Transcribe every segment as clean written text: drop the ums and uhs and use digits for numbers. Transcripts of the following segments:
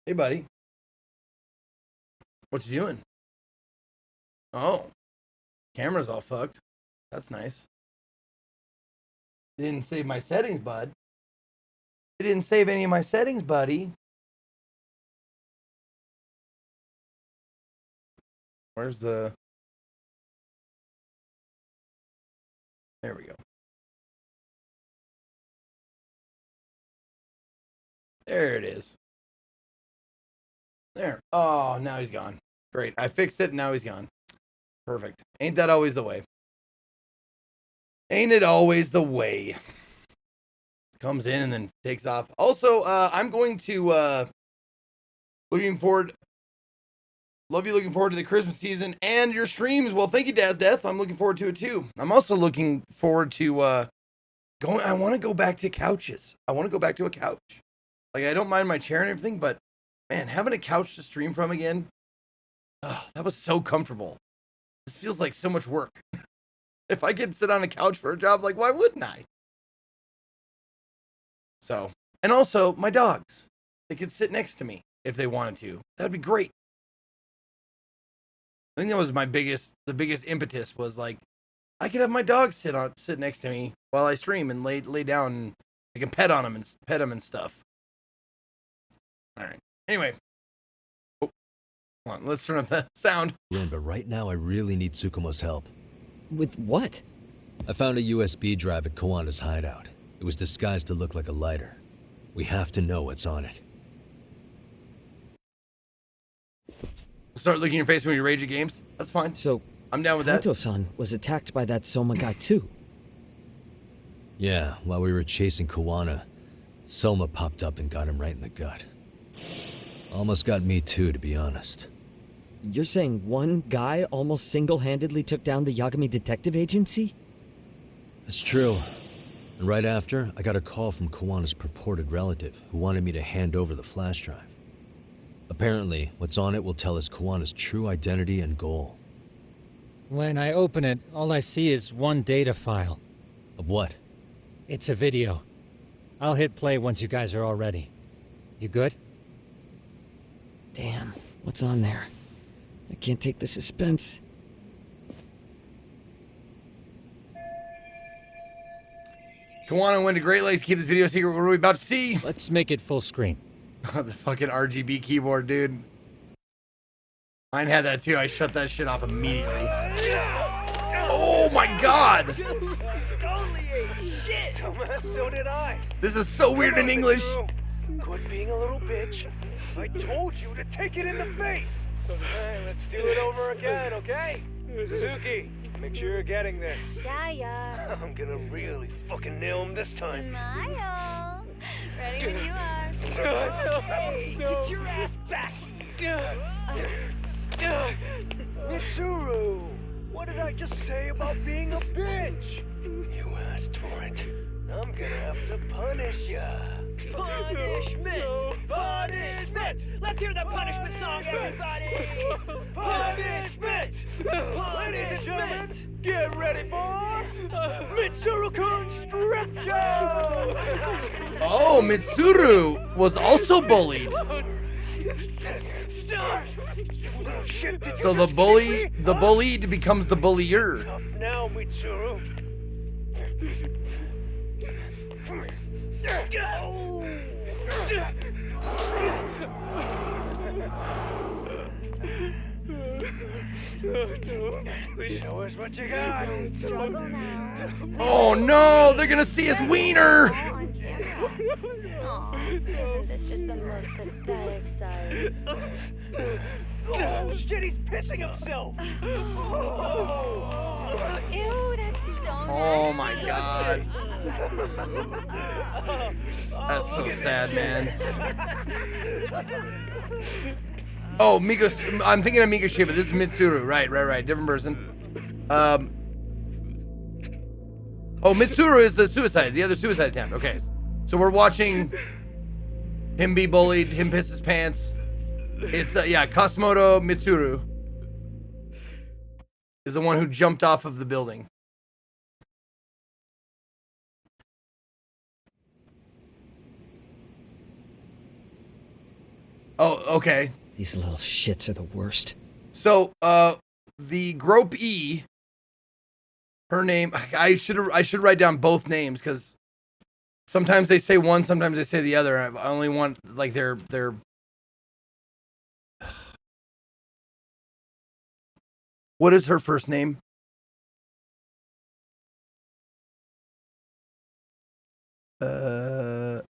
Hey, buddy. What you doing? Oh, camera's all fucked. That's nice. It didn't save my settings, bud. It didn't save any of my settings, buddy. Where's the... There we go. There it is. There. Oh, now he's gone. Great. I fixed it, and now he's gone. Perfect. Ain't that always the way? Ain't it always the way? Comes in and then takes off. Also, I'm going to... looking forward... Love you looking forward to the Christmas season and your streams. Well, thank you, Daz Death. I'm looking forward to it, too. I'm also looking forward to... I want to go back to couches. I want to go back to a couch. Like, I don't mind my chair and everything, but man, having a couch to stream from again, that was so comfortable. This feels like so much work. If I could sit on a couch for a job, like, why wouldn't I? So, and also my dogs, they could sit next to me if they wanted to. That'd be great. I think that was the biggest impetus was like, I could have my dog sit next to me while I stream and lay down and I can pet on him and stuff. All right. Anyway. Oh, hold on. Let's turn up that sound. But right now I really need Tsukumo's help. With what? I found a USB drive at Kawana's hideout. It was disguised to look like a lighter. We have to know what's on it. Start licking your face when you rage at games? That's fine. So, I'm down with that. Kato-san was attacked by that Soma guy too. Yeah, while we were chasing Kawana, Soma popped up and got him right in the gut. Almost got me too, to be honest. You're saying one guy almost single-handedly took down the Yagami Detective Agency? That's true. And right after, I got a call from Kawana's purported relative who wanted me to hand over the flash drive. Apparently, what's on it will tell us Kawana's true identity and goal. When I open it, all I see is one data file. Of what? It's a video. I'll hit play once you guys are all ready. You good? Damn, what's on there? I can't take the suspense. Kawana went to Great Lakes to keep this video secret. What are we about to see? Let's make it full screen. The fucking RGB keyboard, dude. Mine had that too. I shut that shit off immediately. Oh my god! Totally ate shit! So did I. This is so weird in English. Quit being a little bitch. I told you to take it in the face. Alright, let's do it over again, okay? Suzuki, make sure you're getting this. Yeah. I'm gonna really fucking nail him this time. Smile. Ready when you are. Hey, get your ass back! Mitsuru! What did I just say about being a bitch? You asked for it. I'm gonna have to punish ya. Punishment! Punishment! Let's hear the punishment song, everybody! Punishment! Ladies and gentlemen, get ready for Mitsuru-kun Strip Show! Oh, Mitsuru was also bullied. So the bullied becomes the bullier. Now, Mitsuru. Show us what you got. Struggle now. Oh no, they're gonna see his wiener. All on camera. Aw, isn't this just the most pathetic sight? Oh shit, he's pissing himself. Ew, that's so Oh nasty. my god. That's so sad, man. Oh, Migos. I'm thinking of Migos, but this is Mitsuru. Right. Different person. Oh, Mitsuru is the other suicide attempt. Okay. So we're watching him be bullied, him piss his pants. It's, Kasumoto Mitsuru is the one who jumped off of the building. Oh, okay. These little shits are the worst. So, the Grope E, her name, I should write down both names because sometimes they say one, sometimes they say the other. I only want like their. What is her first name? Oh,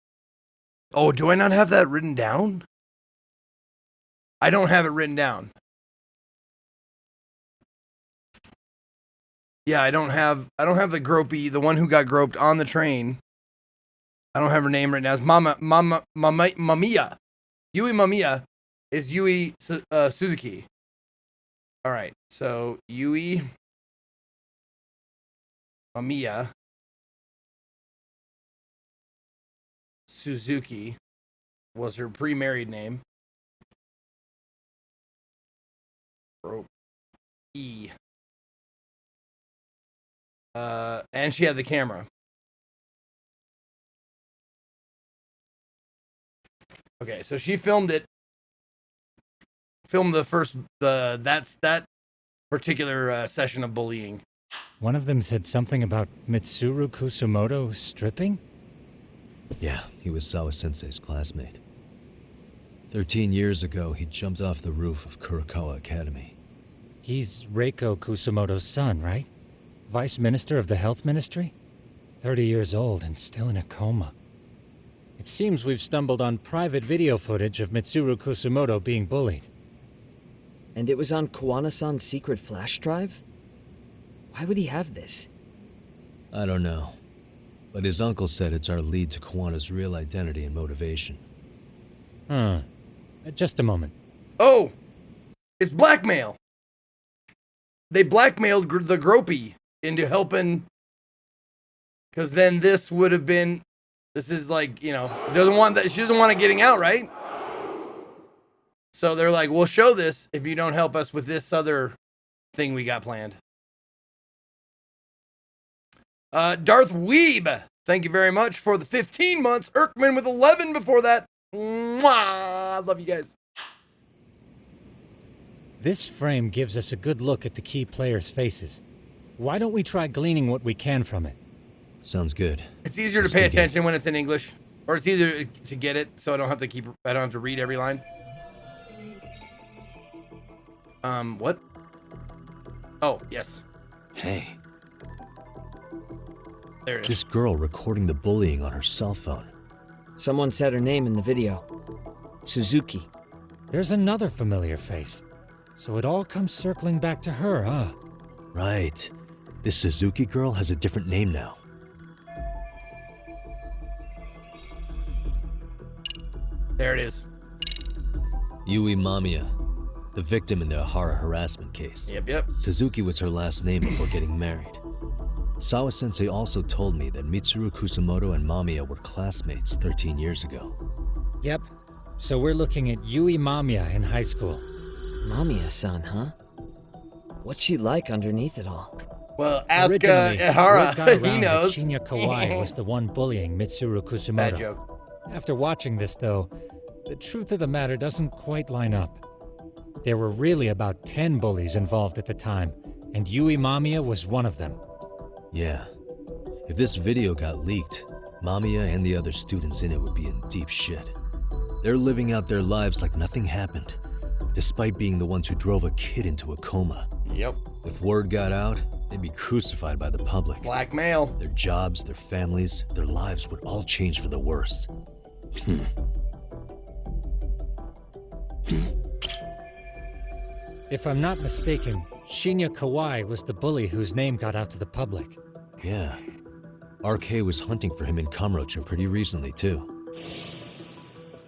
do I not have that written down? I don't have it written down. Yeah, I don't have the gropey, the one who got groped on the train. I don't have her name right now. It's Mamiya. Yui Mamiya is Yui Suzuki. All right, so Yui Mamiya Suzuki was her pre-married name. Grope E. And she had the camera. Okay, so she filmed it. Filmed that particular session of bullying. One of them said something about Mitsuru Kusumoto stripping? Yeah, he was Sawa-sensei's classmate. 13 years ago, he jumped off the roof of Kurokawa Academy. He's Reiko Kusumoto's son, right? Vice Minister of the Health Ministry? 30 years old and still in a coma. It seems we've stumbled on private video footage of Mitsuru Kusumoto being bullied. And it was on Kawana-san's secret flash drive? Why would he have this? I don't know. But his uncle said it's our lead to Kawana's real identity and motivation. Just a moment. Oh! It's blackmail! They blackmailed the Gropey into helping... Because then this would have been... This is like, you know, she doesn't want it getting out, right? So they're like, we'll show this if you don't help us with this other thing we got planned. Darth Weeb, thank you very much for the 15 months. Erkman with 11 before that. Mwah! Love you guys. This frame gives us a good look at the key players' faces. Why don't we try gleaning what we can from it? Sounds good. It's easier to pay attention when it's in English, or it's easier to get it, so I don't have to read every line. What? Oh, yes. Hey. There it is. This girl recording the bullying on her cell phone. Someone said her name in the video. Suzuki. There's another familiar face. So it all comes circling back to her, huh? Right. This Suzuki girl has a different name now. There it is. Yui Mamiya, the victim in the Ahara harassment case. Yep. Suzuki was her last name before getting married. Sawa-sensei also told me that Mitsuru Kusumoto and Mamiya were classmates 13 years ago. Yep. So we're looking at Yui Mamiya in high school. Mamiya-san, huh? What's she like underneath it all? Well, ask Originally, Ahara. word got around He knows. that Shinya Kawai was the one bullying Mitsuru Kusumoto. Bad joke. After watching this, though, the truth of the matter doesn't quite line up. There were really about 10 bullies involved at the time, and Yui Mamiya was one of them. Yeah. If this video got leaked, Mamiya and the other students in it would be in deep shit. They're living out their lives like nothing happened, despite being the ones who drove a kid into a coma. Yep. If word got out, they'd be crucified by the public. Blackmail. Their jobs, their families, their lives would all change for the worse. If I'm not mistaken, Shinya Kawai was the bully whose name got out to the public. Yeah. RK was hunting for him in Kamurocho pretty recently, too.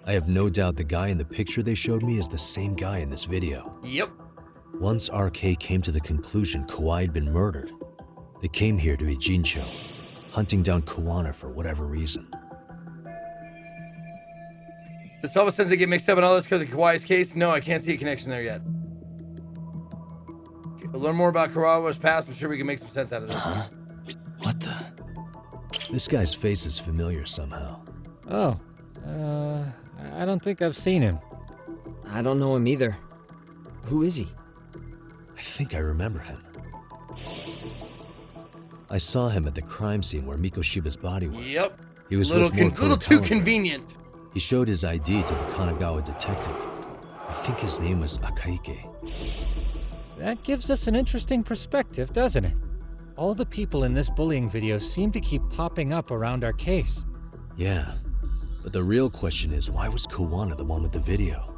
I have no doubt the guy in the picture they showed me is the same guy in this video. Yep. Once RK came to the conclusion Kawai had been murdered, they came here to Ijincho, hunting down Kawana for whatever reason. Did Sawa-sensei get mixed up in all this because of Kawai's case? No, I can't see a connection there yet. To learn more about Kawawa's past, I'm sure we can make some sense out of this. Huh? What the? This guy's face is familiar somehow. Oh, I don't think I've seen him. I don't know him either. Who is he? I think I remember him. I saw him at the crime scene where Mikoshiba's body was. Yep. He was Little, with Mokuro little too Telegram. convenient. He showed his ID to the Kanagawa detective. I think his name was Akaike. That gives us an interesting perspective, doesn't it? All the people in this bullying video seem to keep popping up around our case. Yeah, but the real question is, why was Kawana the one with the video?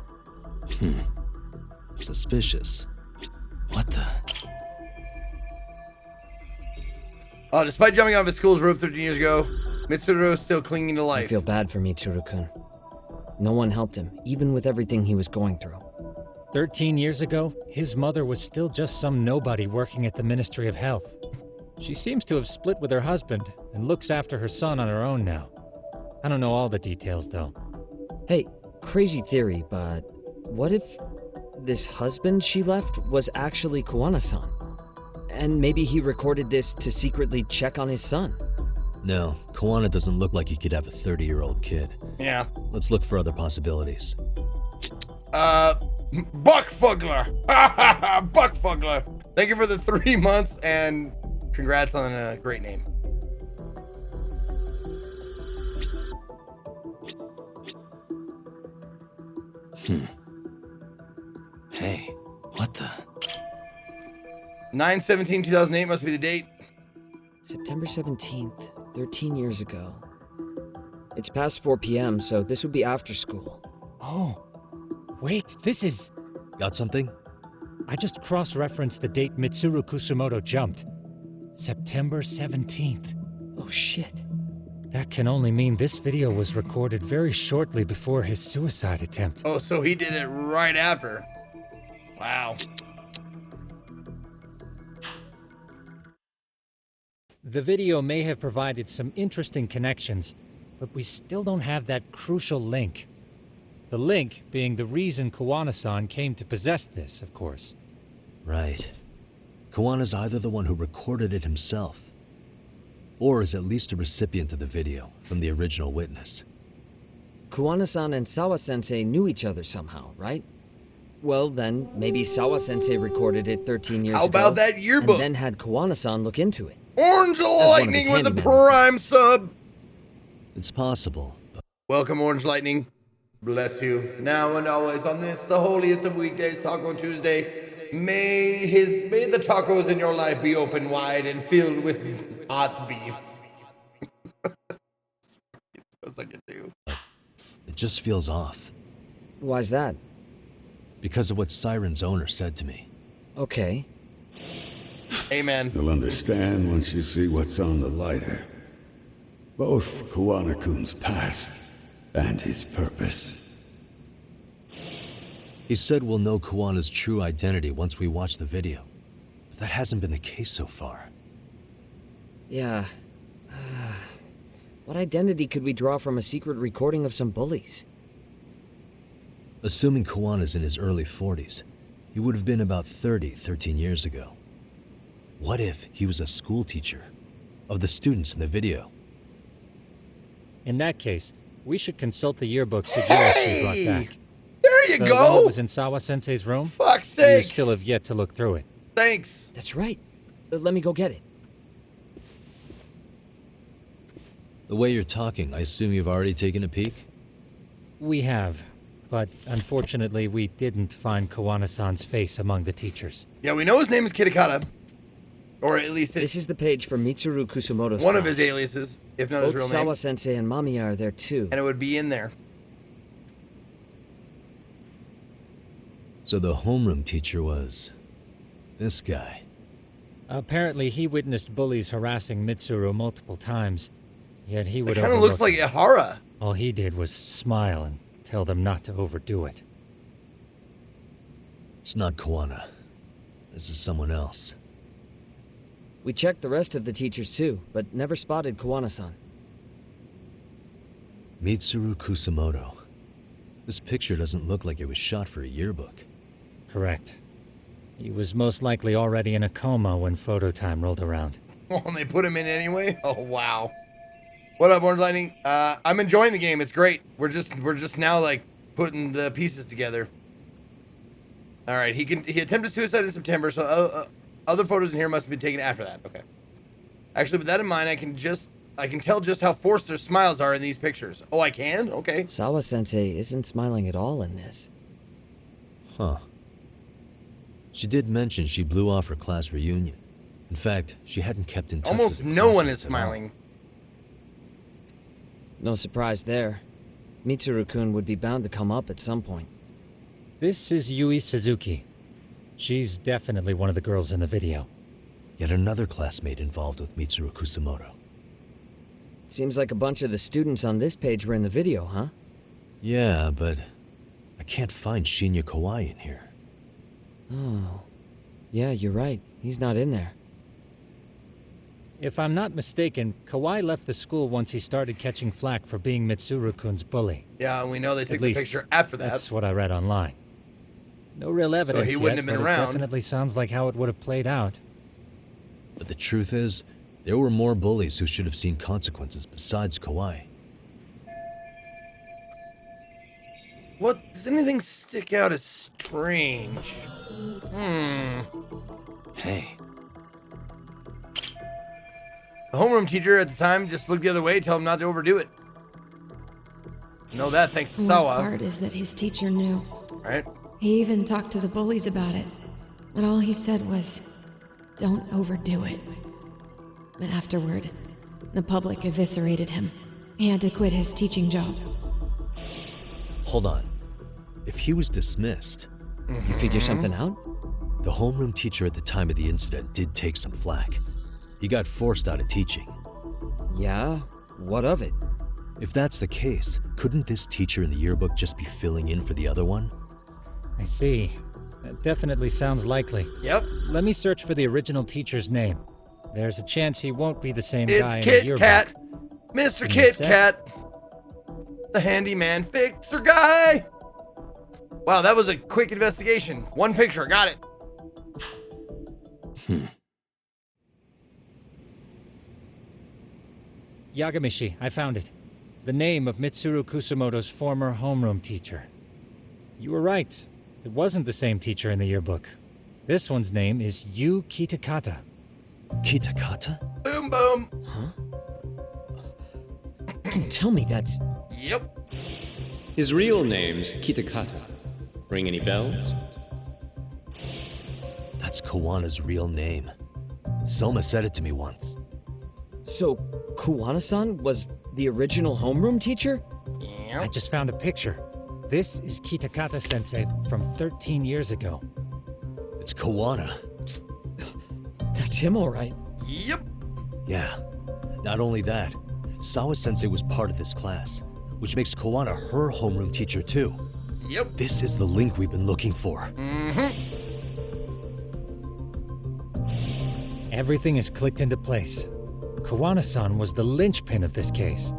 Suspicious. What the? Despite jumping off his school's roof 13 years ago, Mitsuru is still clinging to I life. feel bad for Mitsuru-kun. No one helped him, even with everything he was going through. 13 years ago, his mother was still just some nobody working at the Ministry of Health. She seems to have split with her husband and looks after her son on her own now. I don't know all the details, though. Hey, crazy theory, but what if this husband she left was actually Kawana-san? And maybe he recorded this to secretly check on his son. No, Kawana doesn't look like he could have a 30-year-old kid. Yeah. Let's look for other possibilities. Buckfugler. Buckfugler. Thank you for the 3 months and congrats on a great name. Hey, what the? 9/17/2008 must be the date. September 17th, 13 years ago. It's past 4 p.m., so this would be after school. Oh, wait, this is... Got something? I just cross-referenced the date Mitsuru Kusumoto jumped. September 17th. Oh shit. That can only mean this video was recorded very shortly before his suicide attempt. Oh, so he did it right after. Wow. The video may have provided some interesting connections, but we still don't have that crucial link. The link being the reason Kawana-san came to possess this, of course. Right. Kawana's either the one who recorded it himself, or is at least a recipient of the video from the original witness. Kawana-san and Sawa-sensei knew each other somehow, right? Well, then, maybe Sawa-sensei recorded it 13 years ago. How about that yearbook? And then had Kawana-san look into it. Orange Lightning with a prime sub. It's possible, but Welcome, Orange Lightning. Bless you. Now and always on this, the holiest of weekdays, Taco Tuesday. May the tacos in your life be open wide and filled with hot beef. Best I can do. it just feels off. Why's that? Because of what Siren's owner said to me. Okay. Amen. You'll understand once you see what's on the lighter. Both Kawana-kun's past and his purpose. He said we'll know Kawana's true identity once we watch the video. But that hasn't been the case so far. Yeah. What identity could we draw from a secret recording of some bullies? Assuming Kawana's in his early 40s, he would have been about 30 13 years ago. What if he was a school teacher of the students in the video? In that case, we should consult the yearbook Sugiyushi brought back. There you The one go. that was in Sawa-sensei's room? Fuck's You sake. still have yet to look through it. Thanks. That's right. Let me go get it. The way you're talking, I assume you've already taken a peek? We have, but unfortunately we didn't find Kawana-san's face among the teachers. Yeah, we know his name is Kitakata. Or at least This it's is the page for Mitsuru Kusumoto's one of class. his aliases, if not his Both real name. Sawa-sensei and Mamiya are there too. And it would be in there. So the homeroom teacher was this guy. Apparently he witnessed bullies harassing Mitsuru multiple times, yet he It would kind of looks like overlook it. Ihara. All he did was smile and tell them not to overdo it. It's not Kawana. This is someone else. We checked the rest of the teachers too, but never spotted Kawana-san. Mitsuru Kusumoto. This picture doesn't look like it was shot for a yearbook. Correct. He was most likely already in a coma when photo time rolled around. Oh, and they put him in anyway? Oh, wow. What up, Orange Lightning? I'm enjoying the game. It's great. We're just now, like, putting the pieces together. All right, he attempted suicide in September, so other photos in here must have been taken after that. Okay. Actually, with that in mind, I can tell just how forced their smiles are in these pictures. Oh, I can? Okay. Sawa-sensei isn't smiling at all in this. Huh. She did mention she blew off her class reunion. In fact, she hadn't kept in touch Almost with no one is classmates at all. smiling. No surprise there. Mitsuru-kun would be bound to come up at some point. This is Yui Suzuki. She's definitely one of the girls in the video. Yet another classmate involved with Mitsuru Kusamoto. Seems like a bunch of the students on this page were in the video, huh? Yeah, but I can't find Shinya Kawai in here. Oh. Yeah, you're right. He's not in there. If I'm not mistaken, Kawai left the school once he started catching flack for being Mitsuru-kun's bully. Yeah, and we know they took At the least, picture after that. That's what I read online. No real evidence he wouldn't yet, have been but around. It definitely sounds like how it would have played out. But the truth is, there were more bullies who should have seen consequences besides Kawai. What? Does anything stick out as strange? Hey, The homeroom teacher at the time just looked the other way, tell him not to overdo it. You know that thanks to The worst Sawa. part is that his teacher knew. Right? He even talked to the bullies about it. But all he said was, don't overdo it. But afterward, the public eviscerated him. He had to quit his teaching job. hold on. If he was dismissed, You figure something out? the homeroom teacher at the time of the incident did take some flack. He got forced out of teaching. Yeah? What of it? If that's the case, couldn't this teacher in the yearbook just be filling in for the other one? I see. That definitely sounds likely. Yep. Let me search for the original teacher's name. There's a chance he won't be the same It's guy in the Kit yearbook. Kat. Mr. In a Kit sec. Kat. The handyman fixer guy. Wow, that was a quick investigation. One picture, got it. Yagamishi, I found it. The name of Mitsuru Kusamoto's former homeroom teacher. You were right. It wasn't the same teacher in the yearbook. This one's name is Yu Kitakata. Kitakata? Boom, boom. Don't tell me that's... Yep. His real name's Kitakata. Ring any bells? That's Kawana's real name. Soma said it to me once. So, Kuwana-san was the original homeroom teacher? Yep. I just found a picture. This is Kitakata-sensei from 13 years ago. It's Kawana. That's him, all right. Yep. Yeah. Not only that, Sawa-sensei was part of this class, which makes Kawana her homeroom teacher too. Yep. This is the link we've been looking for. Everything is clicked into place. Kawana-san was the linchpin of this case.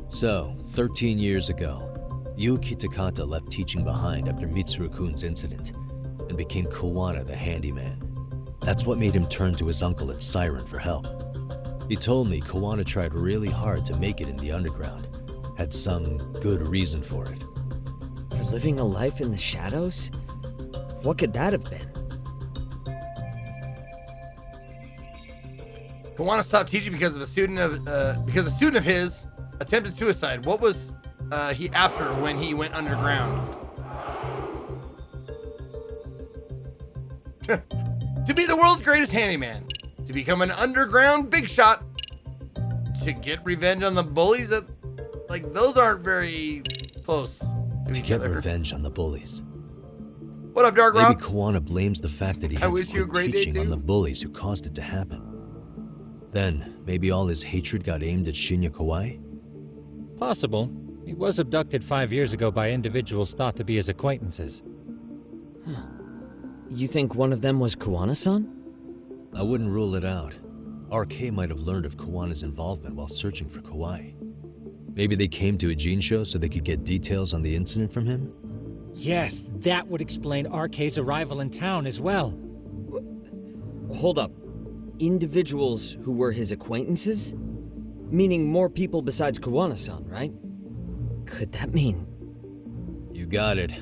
So, 13 years ago, Yu Kitakata left teaching behind after Mitsuru-kun's incident and became Kawana the handyman. That's what made him turn to his uncle at Siren for help. He told me Kawana tried really hard to make it in the underground. Had some good reason for it. For living a life in the shadows? What could that have been? Kawana stopped teaching because of a student of his attempted suicide. What was he after when he went underground? To be the world's greatest handyman, to become an underground big shot, to get revenge on the bullies. That, like, those aren't very close to To each get other. revenge on the bullies. What up, Dark Maybe Rob? Kawana blames the fact that he I had to wish you a quit great day, teaching on too. the bullies who caused it to happen. Then, maybe all his hatred got aimed at Shinya Kawai? Possible. He was abducted 5 years ago by individuals thought to be his acquaintances. You think one of them was Kuwana-san? I wouldn't rule it out. RK might have learned of Kawana's involvement while searching for Kawai. Maybe they came to a Jinsho so they could get details on the incident from him? Yes, that would explain RK's arrival in town as well. Hold up. Individuals who were his acquaintances? Meaning more people besides Kuwana-san, right? Could that mean... You got it.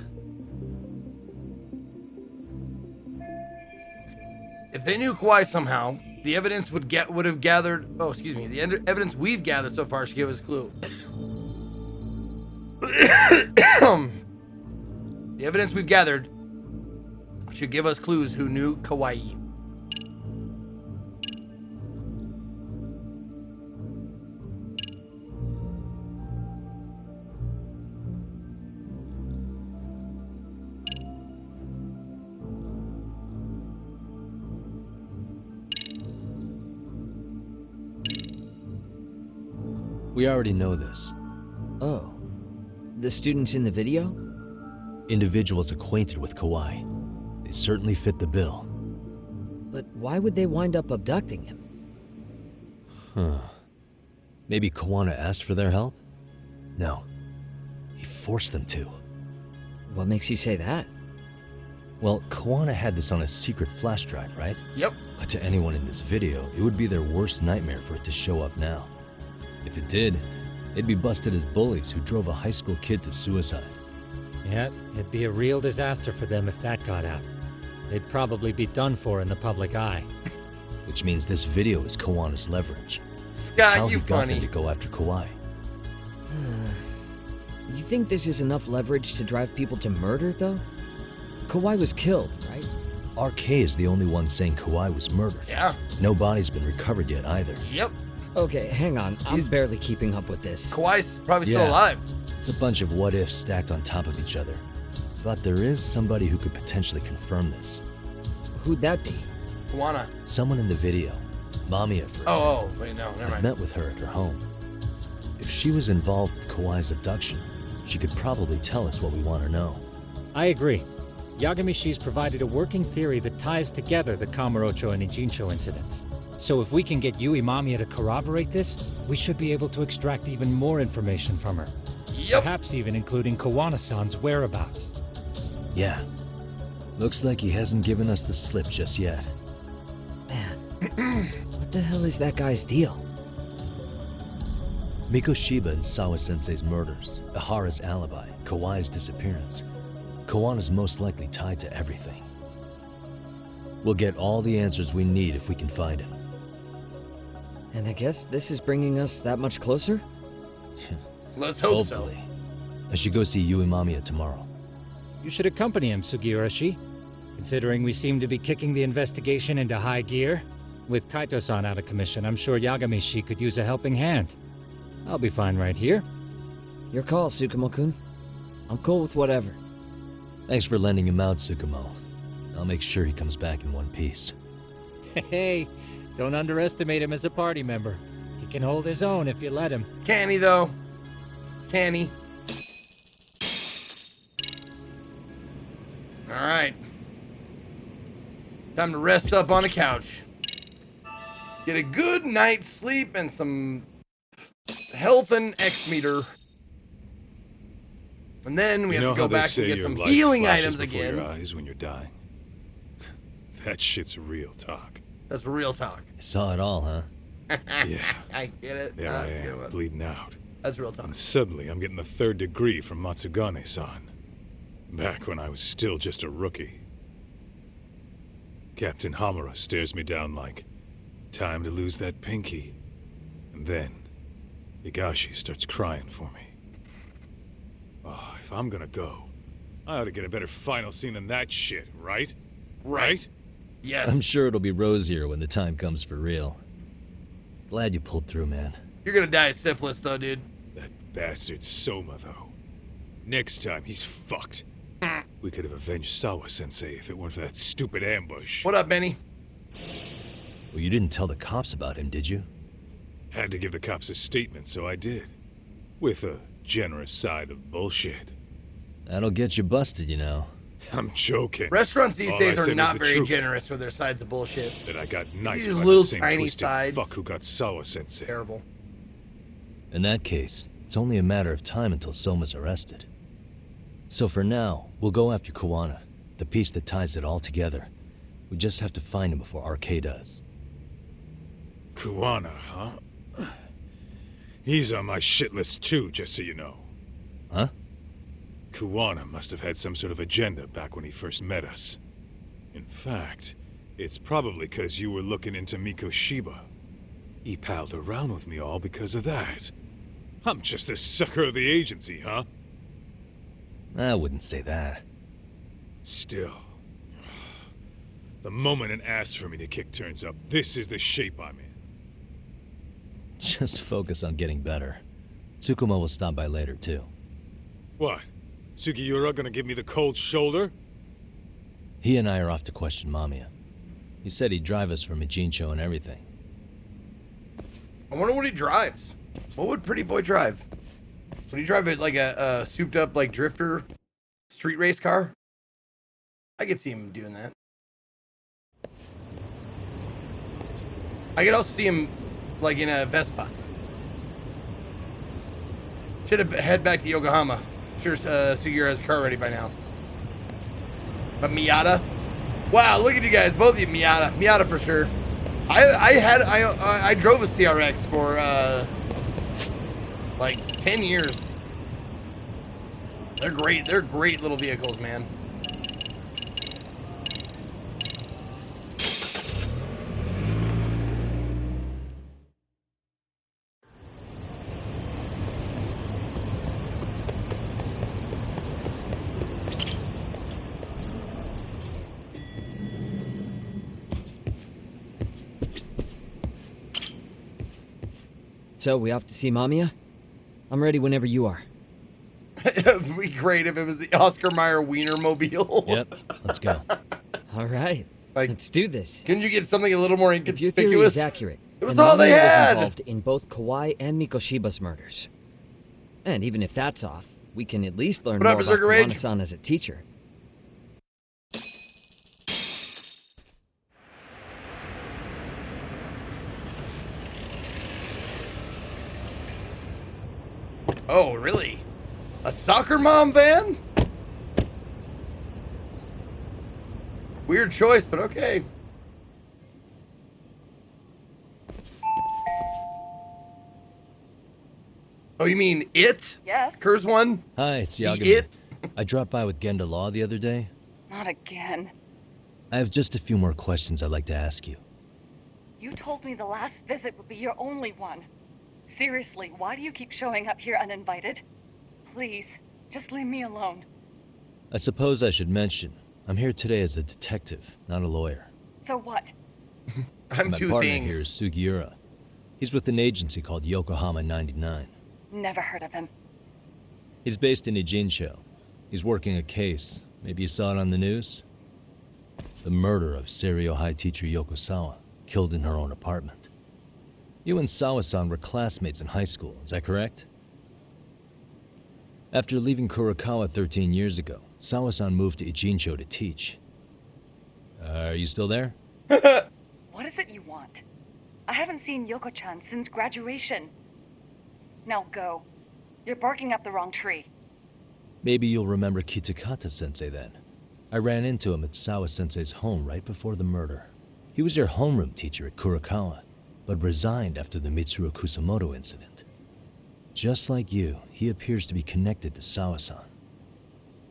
If they knew Kawhi somehow, the evidence would have gathered. Oh, excuse me. The evidence we've gathered so far should give us a clue. The evidence we've gathered should give us clues who knew Kawhi. We already know this. Oh. The students in the video? Individuals acquainted with Kawhi. They certainly fit the bill. But why would they wind up abducting him? Huh. Maybe Kawana asked for their help? No. He forced them to. What makes you say that? Well, Kawana had this on a secret flash drive, right? Yep. But to anyone in this video, it would be their worst nightmare for it to show up now. If it did, they'd be busted as bullies who drove a high school kid to suicide. Yeah, it'd be a real disaster for them if that got out. They'd probably be done for in the public eye. Which means this video is Kawana's leverage. It's Scott, how you he got them funny. to go after Kawhi. You think this is enough leverage to drive people to murder, though? Kawhi was killed, right? RK is the only one saying Kawhi was murdered. Yeah. No body's been recovered yet either. Yep. Okay, hang on. I'm barely keeping up with this. Kawhi's probably still Yeah. alive. It's a bunch of what-ifs stacked on top of each other. But there is somebody who could potentially confirm this. Who'd that be? Kawana. Someone in the video. Mamiya, for example. Oh, wait, no, never I've mind. met with her at her home. If she was involved with Kawhi's abduction, she could probably tell us what we want to know. I agree. Yagamishi's provided a working theory that ties together the Kamurocho and Ijincho incidents. So if we can get Yui Mamiya to corroborate this, we should be able to extract even more information from her. Yep. Perhaps even including Kawana-san's whereabouts. Yeah. Looks like he hasn't given us the slip just yet. Man, what the hell is that guy's deal? Mikoshiba and Sawa-sensei's murders, Ihara's alibi, Kawhi's disappearance. Kawana's most likely tied to everything. We'll get all the answers we need if we can find him. And I guess this is bringing us that much closer? Let's hope Hopefully. I should go see Yui Mamiya tomorrow. You should accompany him, Sugiurashi. Considering we seem to be kicking the investigation into high gear. With Kaito-san out of commission, I'm sure Yagamishi could use a helping hand. I'll be fine right here. Your call, Tsukumo-kun. I'm cool with whatever. Thanks for lending him out, Tsukumo. I'll make sure he comes back in one piece. Hey, don't underestimate him as a party member. He can hold his own if you let him. so. Can he, though? Can he? All right. Time to rest up on a couch. Get a good night's sleep and some health and X meter. And then we have to go back and get some healing items again. Your eyes when you're dying. That shit's real talk. That's real talk. You saw it all, huh? Yeah. I get it. There I get am, it. bleeding out. That's real talk. And suddenly I'm getting the 3rd degree from Matsugane-san. Back when I was still just a rookie. Captain Hamura stares me down like, time to lose that pinky. And then, Higashi starts crying for me. Oh, if I'm gonna go, I ought to get a better final scene than that shit, right? Right? Yes. I'm sure it'll be rosier when the time comes for real. Glad you pulled through, man. You're gonna die of syphilis, though, dude. That bastard Soma, though. Next time, he's fucked. We could have avenged Sawa-sensei if it weren't for that stupid ambush. What up, Benny? Well, you didn't tell the cops about him, did you? Had to give the cops a statement, so I did. With a generous side of bullshit. That'll get you busted, you know. I'm joking. Restaurants these All days I are said not was the very truth. generous with their sides of bullshit. That I got knifed These by little the same tiny twisted sides. fuck who got Sawa-sensei. Terrible. In that case, it's only a matter of time until Soma's arrested. So for now, we'll go after Kawana, the piece that ties it all together. We just have to find him before RK does. Kuwana, huh? He's on my shit list too, just so you know. Huh? Kuwana must have had some sort of agenda back when he first met us. In fact, It's probably because you were looking into Mikoshiba. He palled around with me all because of that. I'm just a sucker of the agency, huh? I wouldn't say that. Still. The moment it asks for me to kick turns up, this is the shape I'm in. Just focus on getting better. Tsukuma will stop by later, too. What? Sugiura gonna give me the cold shoulder? He and I are off to question Mamiya. He said he'd drive us from Ijincho and everything. I wonder what he drives. What would Pretty Boy drive? Would he drive it like a souped up like drifter street race car? I could see him doing that. I could also see him like in a Vespa. Should have head back to Yokohama. I'm sure Sugiura has a car ready by now. But Miata? Wow, look at you guys, both of you, Miata. Miata for sure. I drove a CRX for like 10 years. They're great. They're great little vehicles, man. So, we off to see Mamiya? I'm ready whenever you are. It'd be great if it was the Oscar Mayer Wienermobile. Yep, let's go. All right, Like, let's do this. couldn't you get something a little more If your theory inconspicuous? is accurate, It was then all they Mamiya was had. involved in both Kawai and Mikoshiba's murders. And even if that's off, we can at least learn What up, more about Berserker Rage? Kawana-san as a teacher. Oh, really? A soccer mom van? Weird choice, but okay. Oh, you mean it? Yes? Curse one? Hi, it's The Yagami. it? I dropped by with Genda Law the other day. Not again. I have just a few more questions I'd like to ask you. You told me the last visit would be your only one. Seriously, why do you keep showing up here uninvited? Please, just leave me alone. I suppose I should mention, I'm here today as a detective, not a lawyer. So what? I'm My two partner things. here is Sugiura. He's with an agency called Yokohama 99. Never heard of him. He's based in Ijincho. He's working a case. Maybe you saw it on the news? The murder of Seiryo High teacher Yokosawa, killed in her own apartment. You and Sawa-san were classmates in high school, is that correct? After leaving Kurakawa 13 years ago, Sawa-san moved to Ijincho to teach. Are you still there? What is it you want? I haven't seen Yoko-chan since graduation. Now go. You're barking up the wrong tree. Maybe you'll remember Kitakata-sensei then. I ran into him at Sawa-sensei's home right before the murder. He was your homeroom teacher at Kurakawa, but resigned after the Mitsuru Kusamoto incident. Just like you, he appears to be connected to Sawa-san.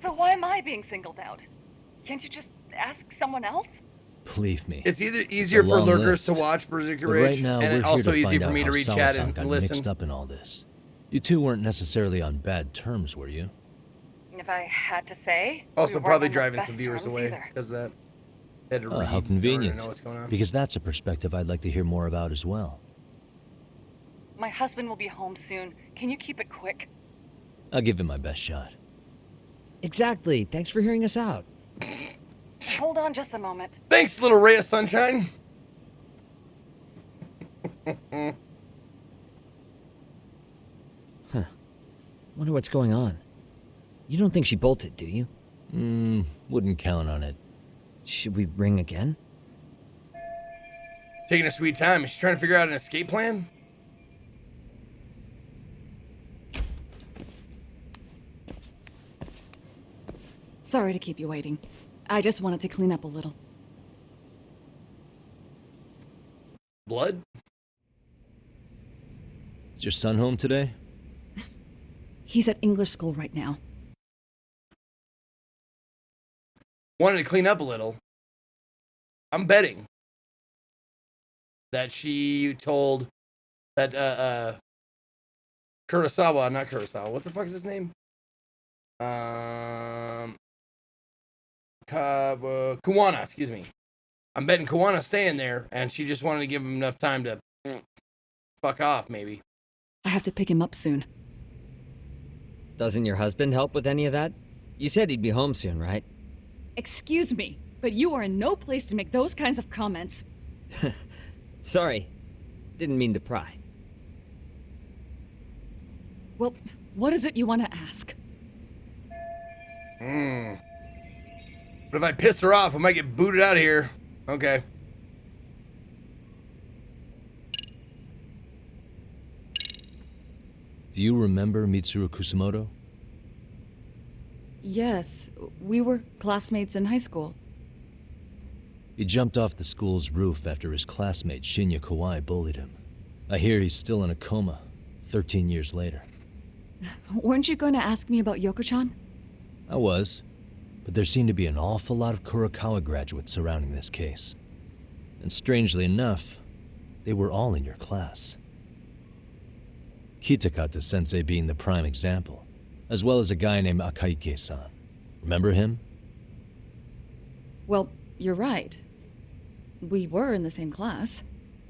So why am I being singled out? Can't you just ask someone else? Believe me. It's either easier a for long lurkers to list. watch Berserker But Rage, right now, and we're it's also here to easy find for out me to how read Sawa-san chat and got listen. mixed up in all this. You two weren't necessarily on bad terms, were you? If I had to say, Also, we weren't probably on the driving best some viewers terms away either. because of that. They had to Oh, read how in order to convenient. know what's going on. Because that's a perspective I'd like to hear more about as well. My husband will be home soon. Can you keep it quick? I'll give it my best shot. Exactly. Thanks for hearing us out. Hold on just a moment. Thanks, little ray of sunshine. Wonder what's going on. You don't think she bolted, do you? Wouldn't count on it. Should we ring again? Taking a sweet time. Is she trying to figure out an escape plan? Sorry to keep you waiting. I just wanted to clean up a little. Blood? Is your son home today? He's at English school right now. Wanted to clean up a little. I'm betting that she told that Kurosawa, not Kurosawa. What the fuck is his name? Kuwana, excuse me. I'm betting Kuwana's staying there, and she just wanted to give him enough time to fuck off, maybe. I have to pick him up soon. Doesn't your husband help with any of that? You said he'd be home soon, right? Excuse me, but you are in no place to make those kinds of comments. Sorry. Didn't mean to pry. Well, what is it you want to ask? But if I piss her off, I might get booted out of here. Okay. Do you remember Mitsuru Kusumoto? Yes, we were classmates in high school. He jumped off the school's roof after his classmate Shinya Kawai bullied him. I hear he's still in a coma, 13 years later. Weren't you going to ask me about Yoko-chan? I was, but there seemed to be an awful lot of Kurokawa graduates surrounding this case. And strangely enough, they were all in your class. Kitakata-sensei being the prime example, as well as a guy named Akaike-san. Remember him? Well, you're right. We were in the same class.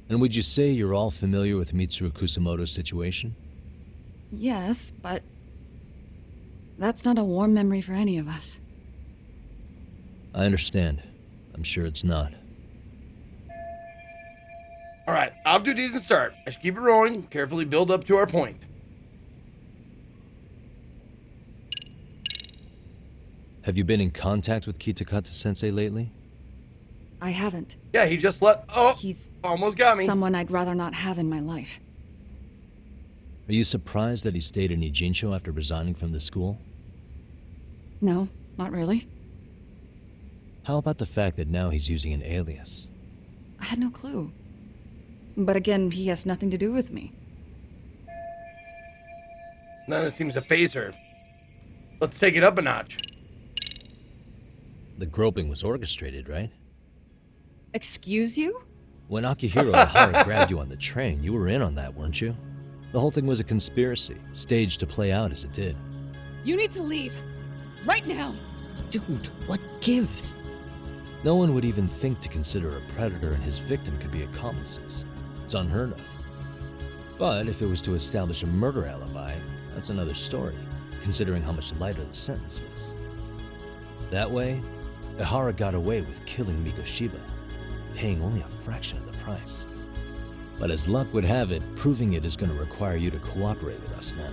And would you say you're all familiar with Mitsuru Kusumoto's situation? Yes, but that's not a warm memory for any of us. I understand. I'm sure it's not. All right, off to a decent start. I should keep it rolling, carefully build up to our point. Have you been in contact with Kitakata-sensei lately? I haven't. Yeah, he just left. Oh, he's almost got me. Someone I'd rather not have in my life. Are you surprised that he stayed in Ijincho after resigning from the school? No, not really. How about the fact that now he's using an alias? I had no clue. But again, he has nothing to do with me. None of it seems to faze her. Let's take it up a notch. The groping was orchestrated, right? Excuse you? When Akihiro Ohara grabbed you on the train, you were in on that, weren't you? The whole thing was a conspiracy, staged to play out as it did. You need to leave. Right now! Dude, what gives? No one would even think to consider a predator and his victim could be accomplices. It's unheard of. But if it was to establish a murder alibi, that's another story, considering how much lighter the sentence is. That way, Ihara got away with killing Mikoshiba, paying only a fraction of the price. But as luck would have it, proving it is going to require you to cooperate with us now.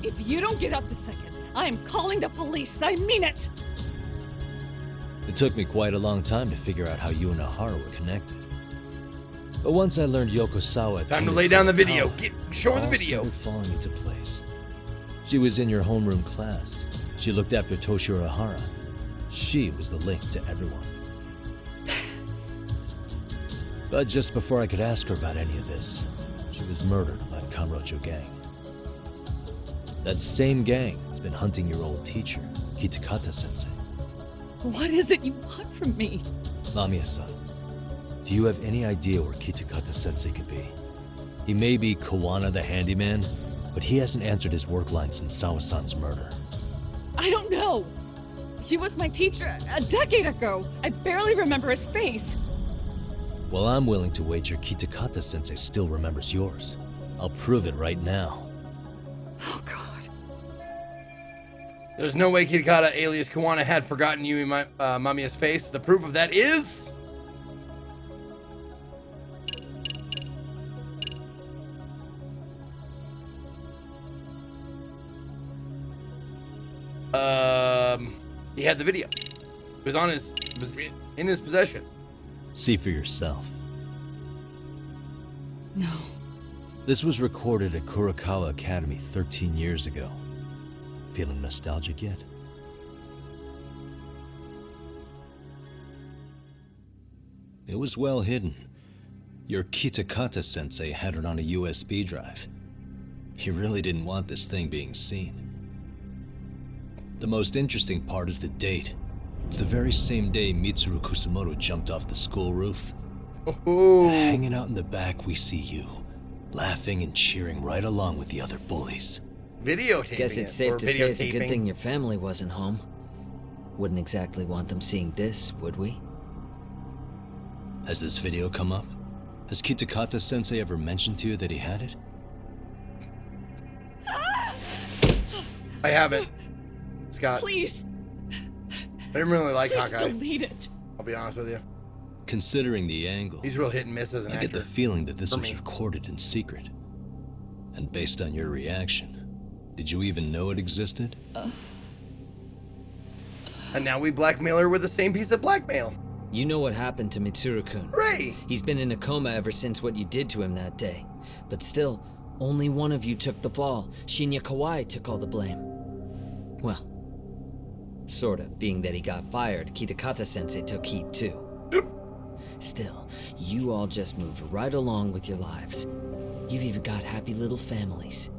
If you don't get up this second, I am calling the police. I mean it! It took me quite a long time to figure out how you and Ihara were connected. But once I learned Yokosawa... Time to lay down the video. Show her the video. All started falling into place. She was in your homeroom class. She looked after Toshiro Ihara. She was the link to everyone. But just before I could ask her about any of this, she was murdered by the Kamurocho gang. That same gang has been hunting your old teacher, Kitakata-sensei. What is it you want from me? Lamia-san, do you have any idea where Kitakata-sensei could be? He may be Kawana the handyman, but he hasn't answered his work line since Sawa-san's murder. I don't know. He was my teacher a decade ago. I barely remember his face. Well, I'm willing to wager Kitakata-sensei still remembers yours. I'll prove it right now. Oh, God. There's no way Kitakata alias Kawana had forgotten you in Mamiya's face. The proof of that is... he had the video. It was in his possession. See for yourself. No. This was recorded at Kurokawa Academy 13 years ago. Feeling nostalgic yet? It was well hidden. Your Kitakata-sensei had it on a USB drive. He really didn't want this thing being seen. The most interesting part is the date. It's the very same day Mitsuru Kusamoto jumped off the school roof. Ooh. And hanging out in the back, we see you, laughing and cheering right along with the other bullies. Videotaping. Guess it's safe to say it's a good thing your family wasn't home. Wouldn't exactly want them seeing this, would we? Has this video come up? Has Kitakata-sensei ever mentioned to you that he had it? I haven't. Scott. Please. I didn't really like Hawkeye. Delete it. I'll be honest with you. Considering the angle, He's real hit and miss as an I actor. get the feeling that this For was me. recorded in secret. And based on your reaction, did you even know it existed? And now we blackmail her with the same piece of blackmail. You know what happened to Mitsuru-kun. Hooray! He's been in a coma ever since what you did to him that day. But still, only one of you took the fall. Shinya Kawai took all the blame. Well, sorta, being that he got fired, Kitakata-sensei took heat too. Still, you all just moved right along with your lives. You've even got happy little families.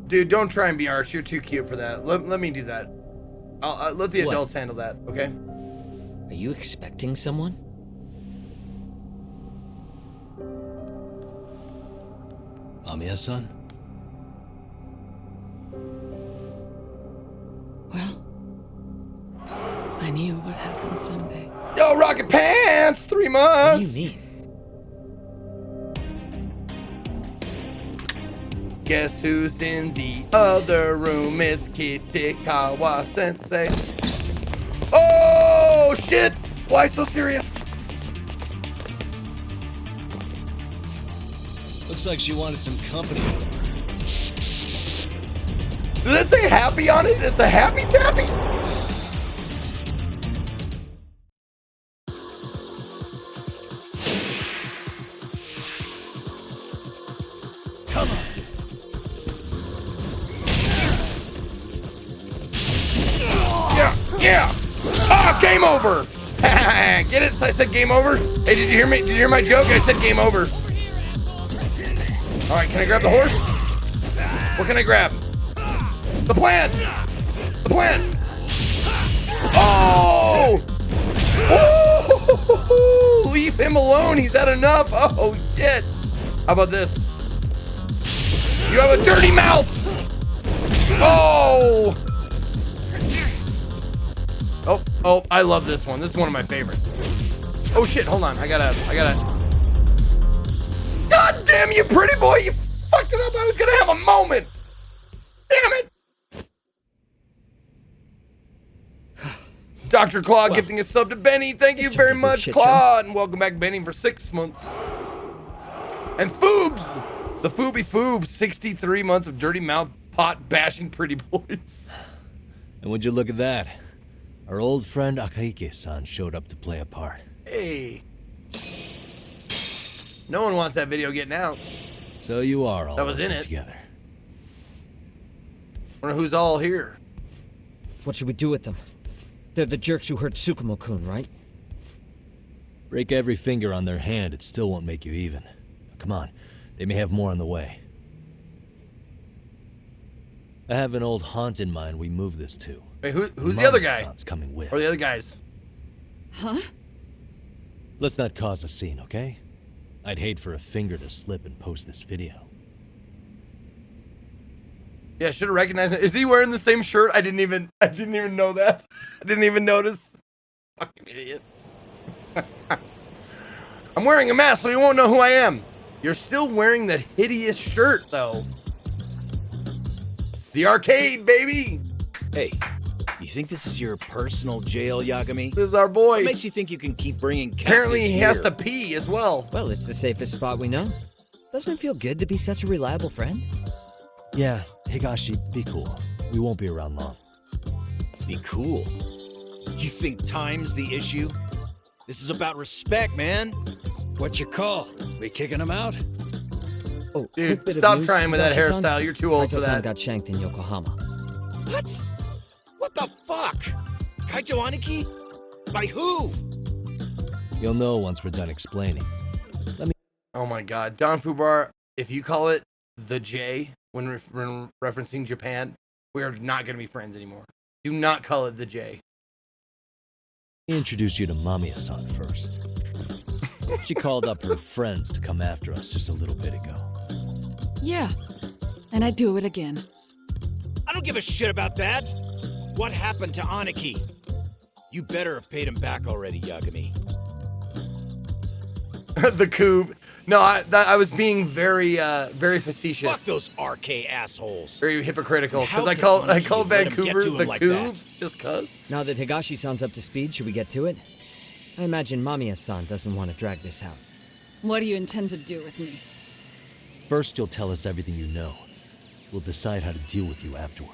Dude, don't try and be Arch. You're too cute for that. Let me do that. I'll let the What? adults handle that, okay? Are you expecting someone? Amiya-san? Well, I knew it would happen someday. Yo, Rocket Pants! 3 months! What do you mean? Guess who's in the other room? It's Kitikawa Sensei. Oh, shit! Why so serious? Looks like she wanted some company. Did it say happy on it? It's a happy sappy? Come on. Yeah! Ah, game over! Get it? I said game over? Hey, did you hear me? Did you hear my joke? I said game over. Alright, can I grab the horse? What can I grab? The plant! The plant! Oh! Oh! Leave him alone. He's had enough. Oh, shit. How about this? You have a dirty mouth! Oh! Oh, I love this one. This is one of my favorites. Oh shit, hold on. I gotta. God damn you, pretty boy! You fucked it up. I was gonna have a moment. Damn it! Dr. Claw gifting a sub to Benny. Thank you very much, Claw, and welcome back, Benny, for 6 months. And Foobs, the Fooby Foobs, 63 months of dirty mouth pot bashing pretty boys. And would you look at that? Our old friend Akaike-san showed up to play a part. Hey. No one wants that video getting out. So you are all That was in it. together. Wonder who's all here. What should we do with them? They're the jerks who hurt Tsukumo-kun, right? Break every finger on their hand, it still won't make you even. Come on, they may have more on the way. I have an old haunt in mind we move this to. Wait, who's the other guy? Mama-san's coming with. Or the other guys? Huh? Let's not cause a scene, okay? I'd hate for a finger to slip and post this video. Yeah, I should have recognized it. Is he wearing the same shirt? I didn't even know that. I didn't even notice. Fucking idiot. I'm wearing a mask so you won't know who I am. You're still wearing that hideous shirt, though. The arcade, baby. Hey, you think this is your personal jail, Yagami? This is our boy. What makes you think you can keep bringing captives Apparently he has here? to pee as well. Well, it's the safest spot we know. Doesn't it feel good to be such a reliable friend? Yeah, Higashi, be cool. We won't be around long. Be cool? You think time's the issue? This is about respect, man. What's your call? We kicking him out? Oh, Dude, quick bit of stop news. trying with that Higashi-san? hairstyle. You're too old for Kaito-san that. got shanked in Yokohama. What? What the fuck? Kaito Aniki? By who? You'll know once we're done explaining. Oh my god. Don Fubar, if you call it the J when referencing Japan, we are not going to be friends anymore. Do not call it the J. He introduced you to Mamiya-san first. She called up her friends to come after us just a little bit ago. Yeah, and I'd do it again. I don't give a shit about that. What happened to Aniki? You better have paid him back already, Yagami. The Coob. No, I was being very facetious. Fuck those RK assholes. Very hypocritical. How Because can I call Aniki let him get Vancouver to him the like Coob that? just cuz. Now that Higashi-san's up to speed, should we get to it? I imagine Mamiya-san doesn't want to drag this out. What do you intend to do with me? First, you'll tell us everything you know. We'll decide how to deal with you afterward.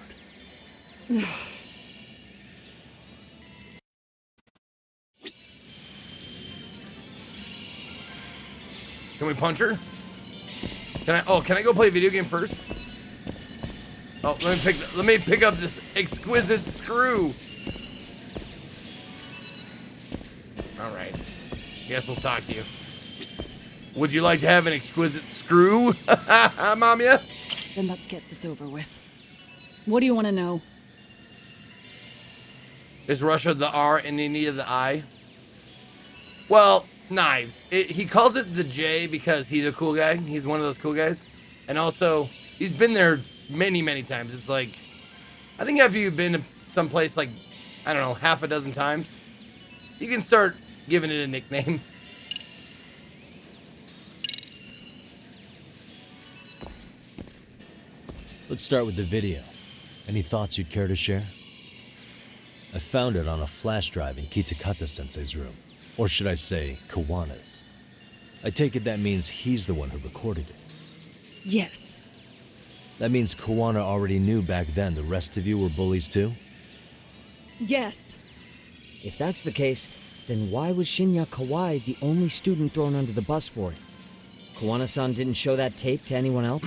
Can we punch her? Can I go play a video game first? Oh, let me pick up this exquisite screw. All right. Guess we'll talk to you. Would you like to have an exquisite screw, Mamiya? Then let's get this over with. What do you want to know? Is Russia the R and India the I? Well, knives. He calls it the J because he's a cool guy. He's one of those cool guys. And also, he's been there many, many times. It's like, I think after you've been to someplace like, I don't know, half a dozen times, you can start giving it a nickname. Let's start with the video. Any thoughts you'd care to share? I found it on a flash drive in Kitakata-sensei's room. Or should I say, Kawana's. I take it that means he's the one who recorded it. Yes. That means Kawana already knew back then the rest of you were bullies too? Yes. If that's the case, then why was Shinya Kawai the only student thrown under the bus for it? Kawana-san didn't show that tape to anyone else?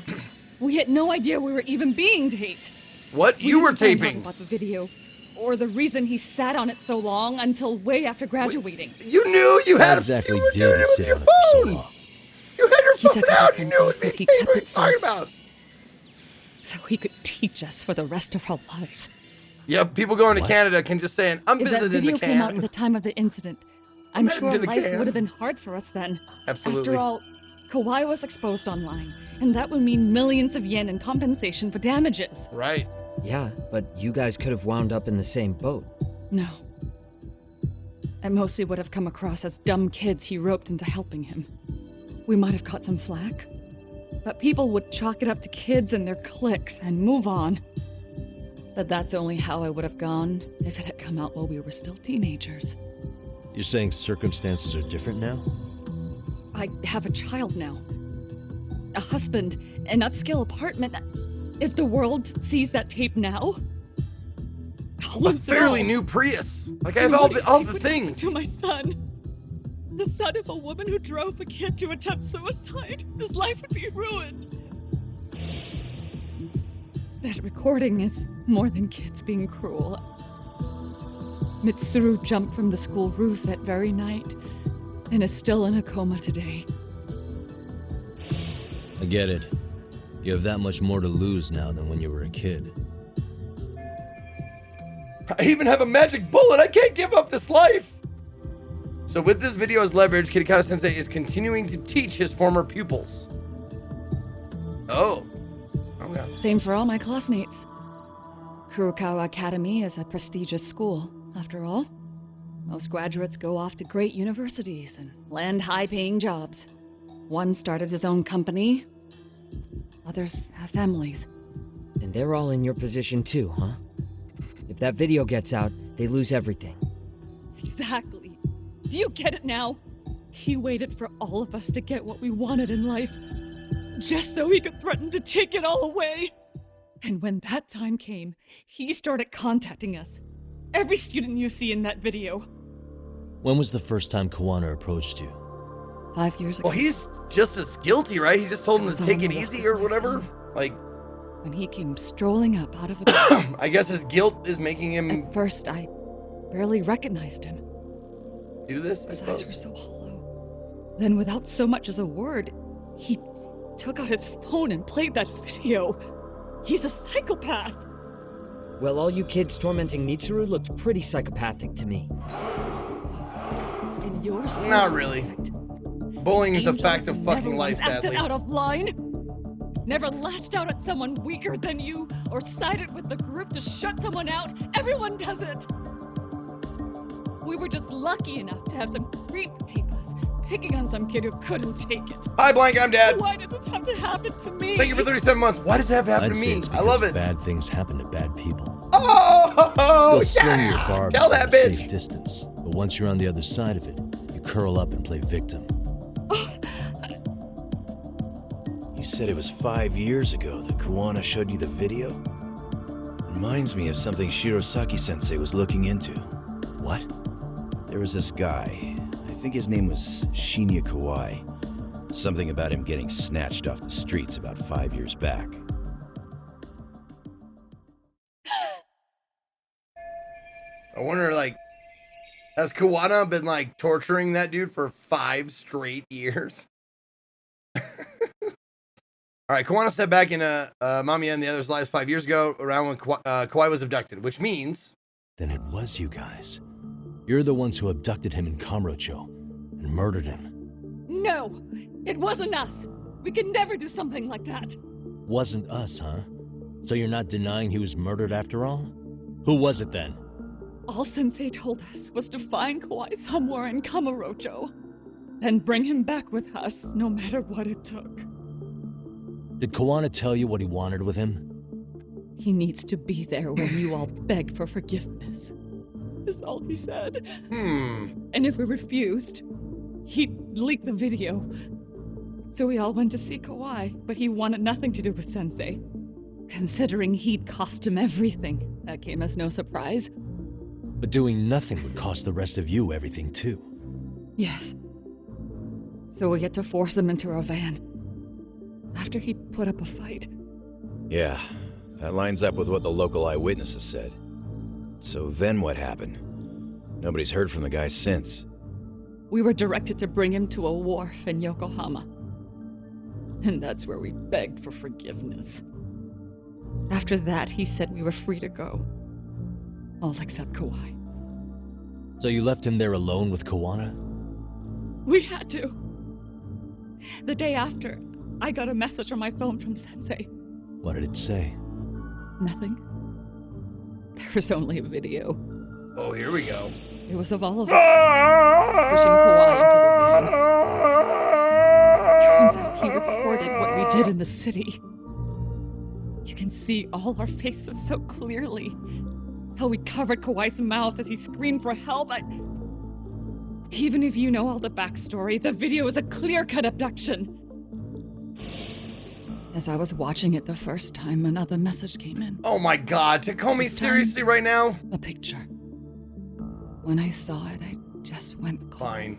We had no idea we were even being taped. What? You were taping? About the video, or the reason he sat on it so long until way after graduating. You knew you had exactly you were doing it with your phone. You had your phone out. You knew it was being taped. What are you talking about? So he could teach us for the rest of our lives. Yep, people going to Canada can just say, I'm If that visiting video the came out can. at the time of the incident, I'm heading sure to the life can. would have been hard for us then. Absolutely. After all, Kawai was exposed online, and that would mean millions of yen in compensation for damages. Right. Yeah, but you guys could have wound up in the same boat. No. At most, we would have come across as dumb kids he roped into helping him. We might have caught some flack, but people would chalk it up to kids and their cliques and move on. But that's only how I would have gone if it had come out while we were still teenagers. You're saying circumstances are different now? I have a child now. A husband, an upscale apartment. If the world sees that tape now, I'll A lose it fairly all. new Prius. Like I have all the things. To my son. The son of a woman who drove a kid to attempt suicide. His life would be ruined. That recording is more than kids being cruel. Mitsuru jumped from the school roof that very night and is still in a coma today. I get it. You have that much more to lose now than when you were a kid. I even have a magic bullet. I can't give up this life. So with this video as leverage, Kitakata-sensei is continuing to teach his former pupils. Oh. Okay. Same for all my classmates. Kurokawa Academy is a prestigious school, after all. Most graduates go off to great universities and land high-paying jobs. One started his own company. Others have families. And they're all in your position too, huh? If that video gets out, they lose everything. Exactly. Do you get it now? He waited for all of us to get what we wanted in life, just so he could threaten to take it all away. And when that time came, he started contacting us. Every student you see in that video. When was the first time Kawana approached you? 5 years ago. Well, he's just as guilty, right? He just told him to take it easy or whatever. Like, when he came strolling up out of the I guess his guilt is making him At first, I barely recognized him. do this, I His suppose. eyes were so hollow. Then, without so much as a word, he took out his phone and played that video. He's a psychopath. Well, all you kids tormenting Mitsuru looked pretty psychopathic to me. And you're so Not really. perfect. Bullying is a Angel fact of never fucking life, once acted sadly. out of line. Never lashed out at someone weaker than you, or sided with the group to shut someone out. Everyone does it. We were just lucky enough to have some creep tape us, picking on some kid who couldn't take it. Hi, Blank, I'm Dad. Why did this have to happen to me? Thank you for 37 months. Why does that have to happen I'd to say me? it's I because love it. bad things happen to bad people. Oh, You'll swing your yeah. barbs Tell from that a safe bitch. distance, but once you're on the other side of it, you curl up and play victim. You said it was 5 years ago that Kuwana showed you the video? Reminds me of something Shirosaki-sensei was looking into. What? There was this guy. I think his name was Shinya Kawai. Something about him getting snatched off the streets about 5 years back. I wonder, like, has Kuwana been, like, torturing that dude for 5 straight years? All right, Kuwana stepped back in Mamiya and the others' lives 5 years ago, around when Kawhi was abducted, which means... Then it was you guys. You're the ones who abducted him in Kamurocho and murdered him. No, it wasn't us. We could never do something like that. Wasn't us, huh? So you're not denying he was murdered after all? Who was it then? All Sensei told us was to find Kawhi somewhere in Kamurocho, then bring him back with us, no matter what it took. Did Kuwana tell you what he wanted with him? He needs to be there when you all beg for forgiveness, is all he said. And if we refused, he'd leak the video. So we all went to see Kawhi, but he wanted nothing to do with Sensei. Considering he'd cost him everything, that came as no surprise. But doing nothing would cost the rest of you everything too. Yes. So we had to force him into our van. After he put up a fight. Yeah, that lines up with what the local eyewitnesses said. So then what happened? Nobody's heard from the guy since. We were directed to bring him to a wharf in Yokohama. And that's where we begged for forgiveness. After that, he said we were free to go. All except Kawhi. So you left him there alone with Kuwana? We had to. The day after, I got a message on my phone from Sensei. What did it say? Nothing. There was only a video. Oh, here we go. It was of all of us pushing Kawhi into the van. Turns out he recorded what we did in the city. You can see all our faces so clearly. How we covered Kawhi's mouth as he screamed for help. Even if you know all the backstory, the video is a clear-cut abduction. As I was watching it the first time, another message came in. Oh my god, Takomi, seriously right now? A picture. When I saw it, I just went cold. Fine.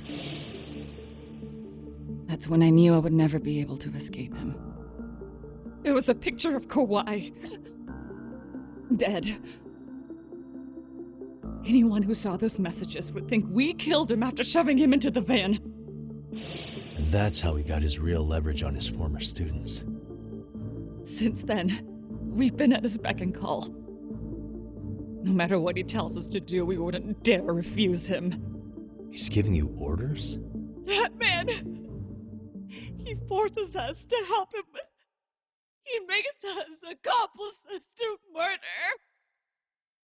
That's when I knew I would never be able to escape him. It was a picture of Kawhi. Dead. Anyone who saw those messages would think we killed him after shoving him into the van. And that's how he got his real leverage on his former students. Since then, we've been at his beck and call. No matter what he tells us to do, we wouldn't dare refuse him. He's giving you orders? That man! He forces us to help him. He makes us accomplices to murder.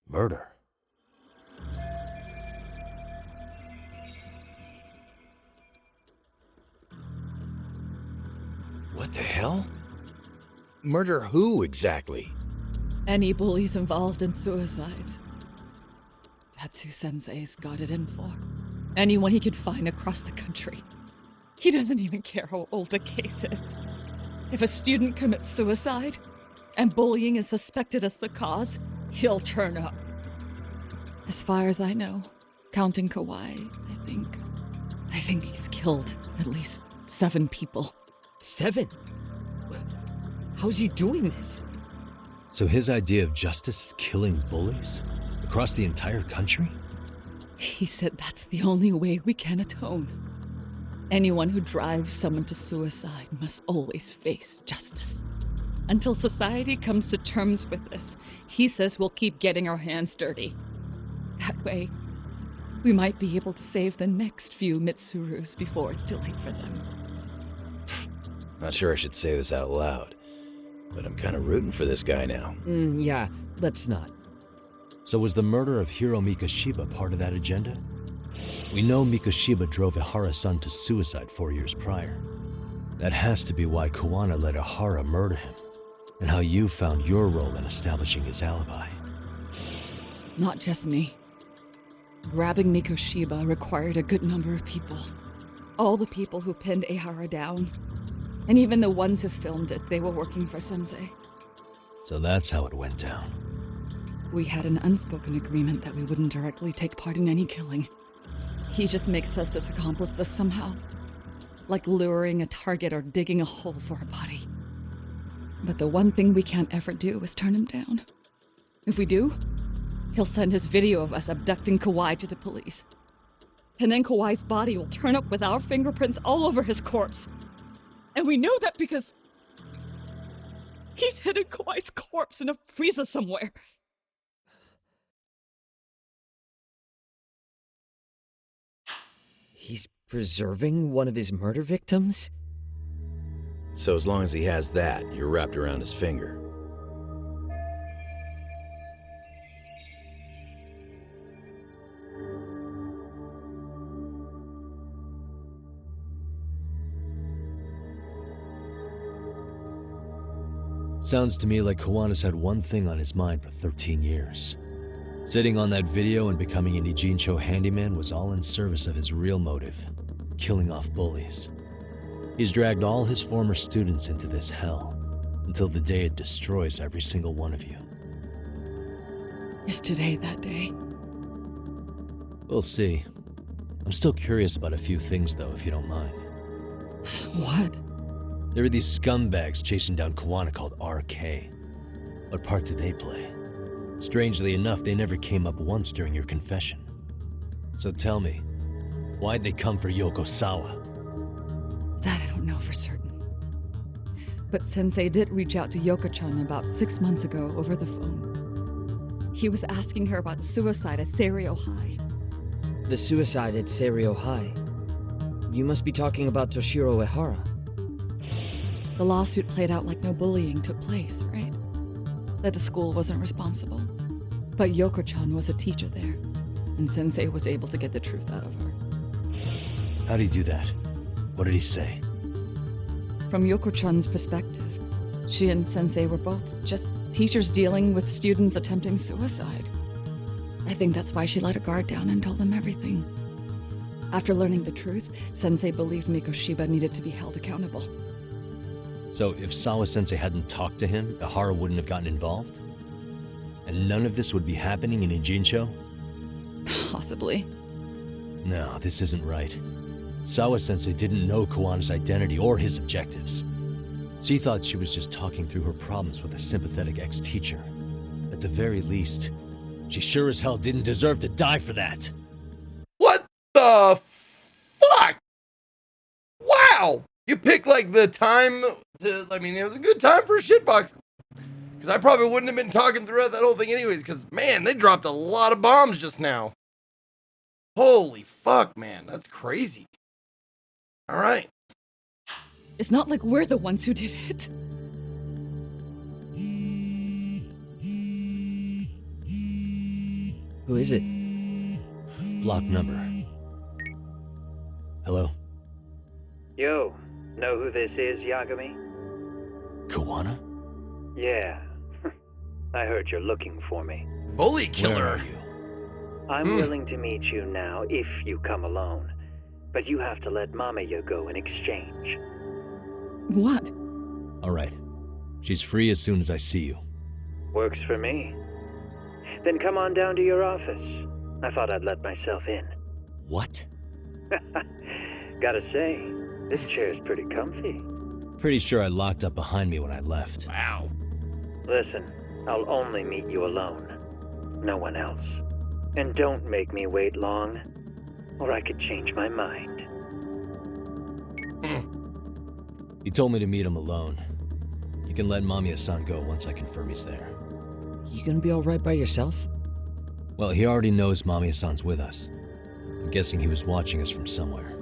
Murder? What the hell? Murder who, exactly? Any bullies involved in suicides. That's who Sensei's got it in for. Anyone he could find across the country. He doesn't even care how old the case is. If a student commits suicide, and bullying is suspected as the cause, he'll turn up. As far as I know, counting Kawhi, I think he's killed at least 7 people. 7? How's he doing this? So his idea of justice is killing bullies? Across the entire country? He said that's the only way we can atone. Anyone who drives someone to suicide must always face justice. Until society comes to terms with this, he says we'll keep getting our hands dirty. That way, We might be able to save the next few Mitsurus before it's too late for them. Not sure I should say this out loud, but I'm kind of rooting for this guy now. Yeah, let's not. So was the murder of Hiro Mikoshiba part of that agenda? We know Mikoshiba drove Ihara-san to suicide 4 years prior. That has to be why Kawana let Ihara murder him, and how you found your role in establishing his alibi. Not just me. Grabbing Mikoshiba required a good number of people. All the people who pinned Ihara down, and even the ones who filmed it, they were working for Sensei. So that's how it went down. We had an unspoken agreement that we wouldn't directly take part in any killing. He just makes us his accomplices somehow. Like luring a target or digging a hole for a body. But the one thing we can't ever do is turn him down. If we do, he'll send his video of us abducting Kawai to the police. And then Kawai's body will turn up with our fingerprints all over his corpse. And we know that because he's hidden Kawai's corpse in a freezer somewhere. He's preserving one of his murder victims? So as long as he has that, you're wrapped around his finger. Sounds to me like Kawana's had one thing on his mind for 13 years. Sitting on that video and becoming an Ijincho handyman was all in service of his real motive, killing off bullies. He's dragged all his former students into this hell, until the day it destroys every single one of you. Is today that day? We'll see. I'm still curious about a few things though, if you don't mind. What? There are these scumbags chasing down Kawana called RK. What part did they play? Strangely enough, they never came up once during your confession. So tell me, why'd they come for Yokosawa? That I don't know for certain. But Sensei did reach out to Yoko-chan about 6 months ago over the phone. He was asking her about the suicide at Seiryo High. The suicide at Seiryo High? You must be talking about Toshiro Ehara. The lawsuit played out like no bullying took place, right? That the school wasn't responsible. But Yoko-chan was a teacher there, and Sensei was able to get the truth out of her. How'd he do that? What did he say? From Yoko-chan's perspective, she and Sensei were both just teachers dealing with students attempting suicide. I think that's why she let her guard down and told them everything. After learning the truth, Sensei believed Mikoshiba needed to be held accountable. So if Sawa-sensei hadn't talked to him, Ihara wouldn't have gotten involved? And none of this would be happening in Ijincho? Possibly. No, this isn't right. Sawa-sensei didn't know Kawana's identity or his objectives. She thought she was just talking through her problems with a sympathetic ex-teacher. At the very least, she sure as hell didn't deserve to die for that. What the fuck? Wow! You picked like the time to, I mean, it was a good time for a shitbox. Because I probably wouldn't have been talking throughout that whole thing anyways, because man, they dropped a lot of bombs just now. Holy fuck, man, that's crazy. All right. It's not like we're the ones who did it. Who is it? Block number. Hello? Yo, know who this is, Yagami? Kawana? Yeah. I heard you're looking for me. Bully killer. Where are you? I'm willing to meet you now if you come alone. But you have to let Mamiya go in exchange. What? All right. She's free as soon as I see you. Works for me. Then come on down to your office. I thought I'd let myself in. What? Gotta say, this chair's pretty comfy. Pretty sure I locked up behind me when I left. Wow. Listen, I'll only meet you alone. No one else. And don't make me wait long, or I could change my mind. He told me to meet him alone. You can let Mamiya-san go once I confirm he's there. You gonna be alright by yourself? Well, he already knows Mamiya-san's with us. guessing he was watching us from somewhere.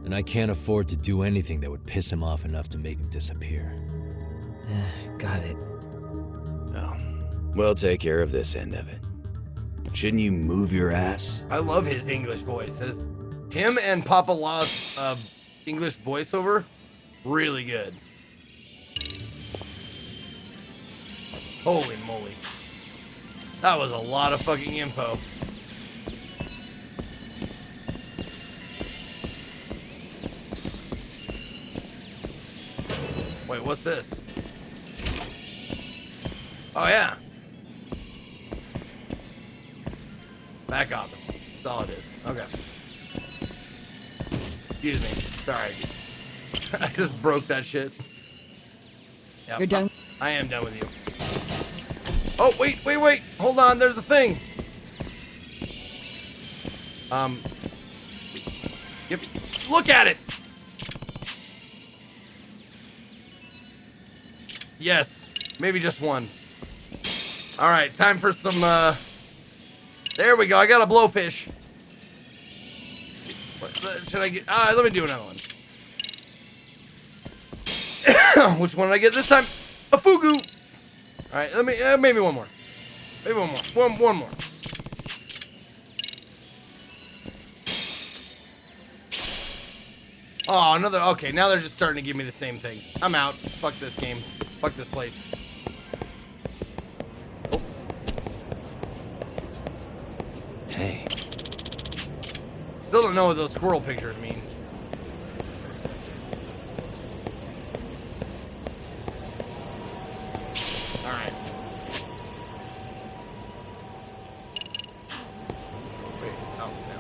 And I can't afford to do anything that would piss him off enough to make him disappear. Got it. Oh, we'll take care of this end of it. Shouldn't you move your ass? I love his English voice. Him and Papa Law's English voiceover, really good. Holy moly. That was a lot of fucking info. Wait, what's this? Oh, yeah. Back office. That's all it is. Okay. Excuse me. Sorry. I just broke that shit. Yep. You're done? I am done with you. Oh, wait. Hold on. There's a thing. Yep. Look at it. Yes. Maybe just one. All right. Time for some, there we go. I got a blowfish. What, should I get? Let me do another one. Which one did I get this time? A fugu. All right. Let me, maybe one more. Maybe one more. One more. Oh, another. Okay, now they're just starting to give me the same things. I'm out. Fuck this game. Fuck this place. Oh. Hey. Still don't know what those squirrel pictures mean. All right. Wait. Oh, no.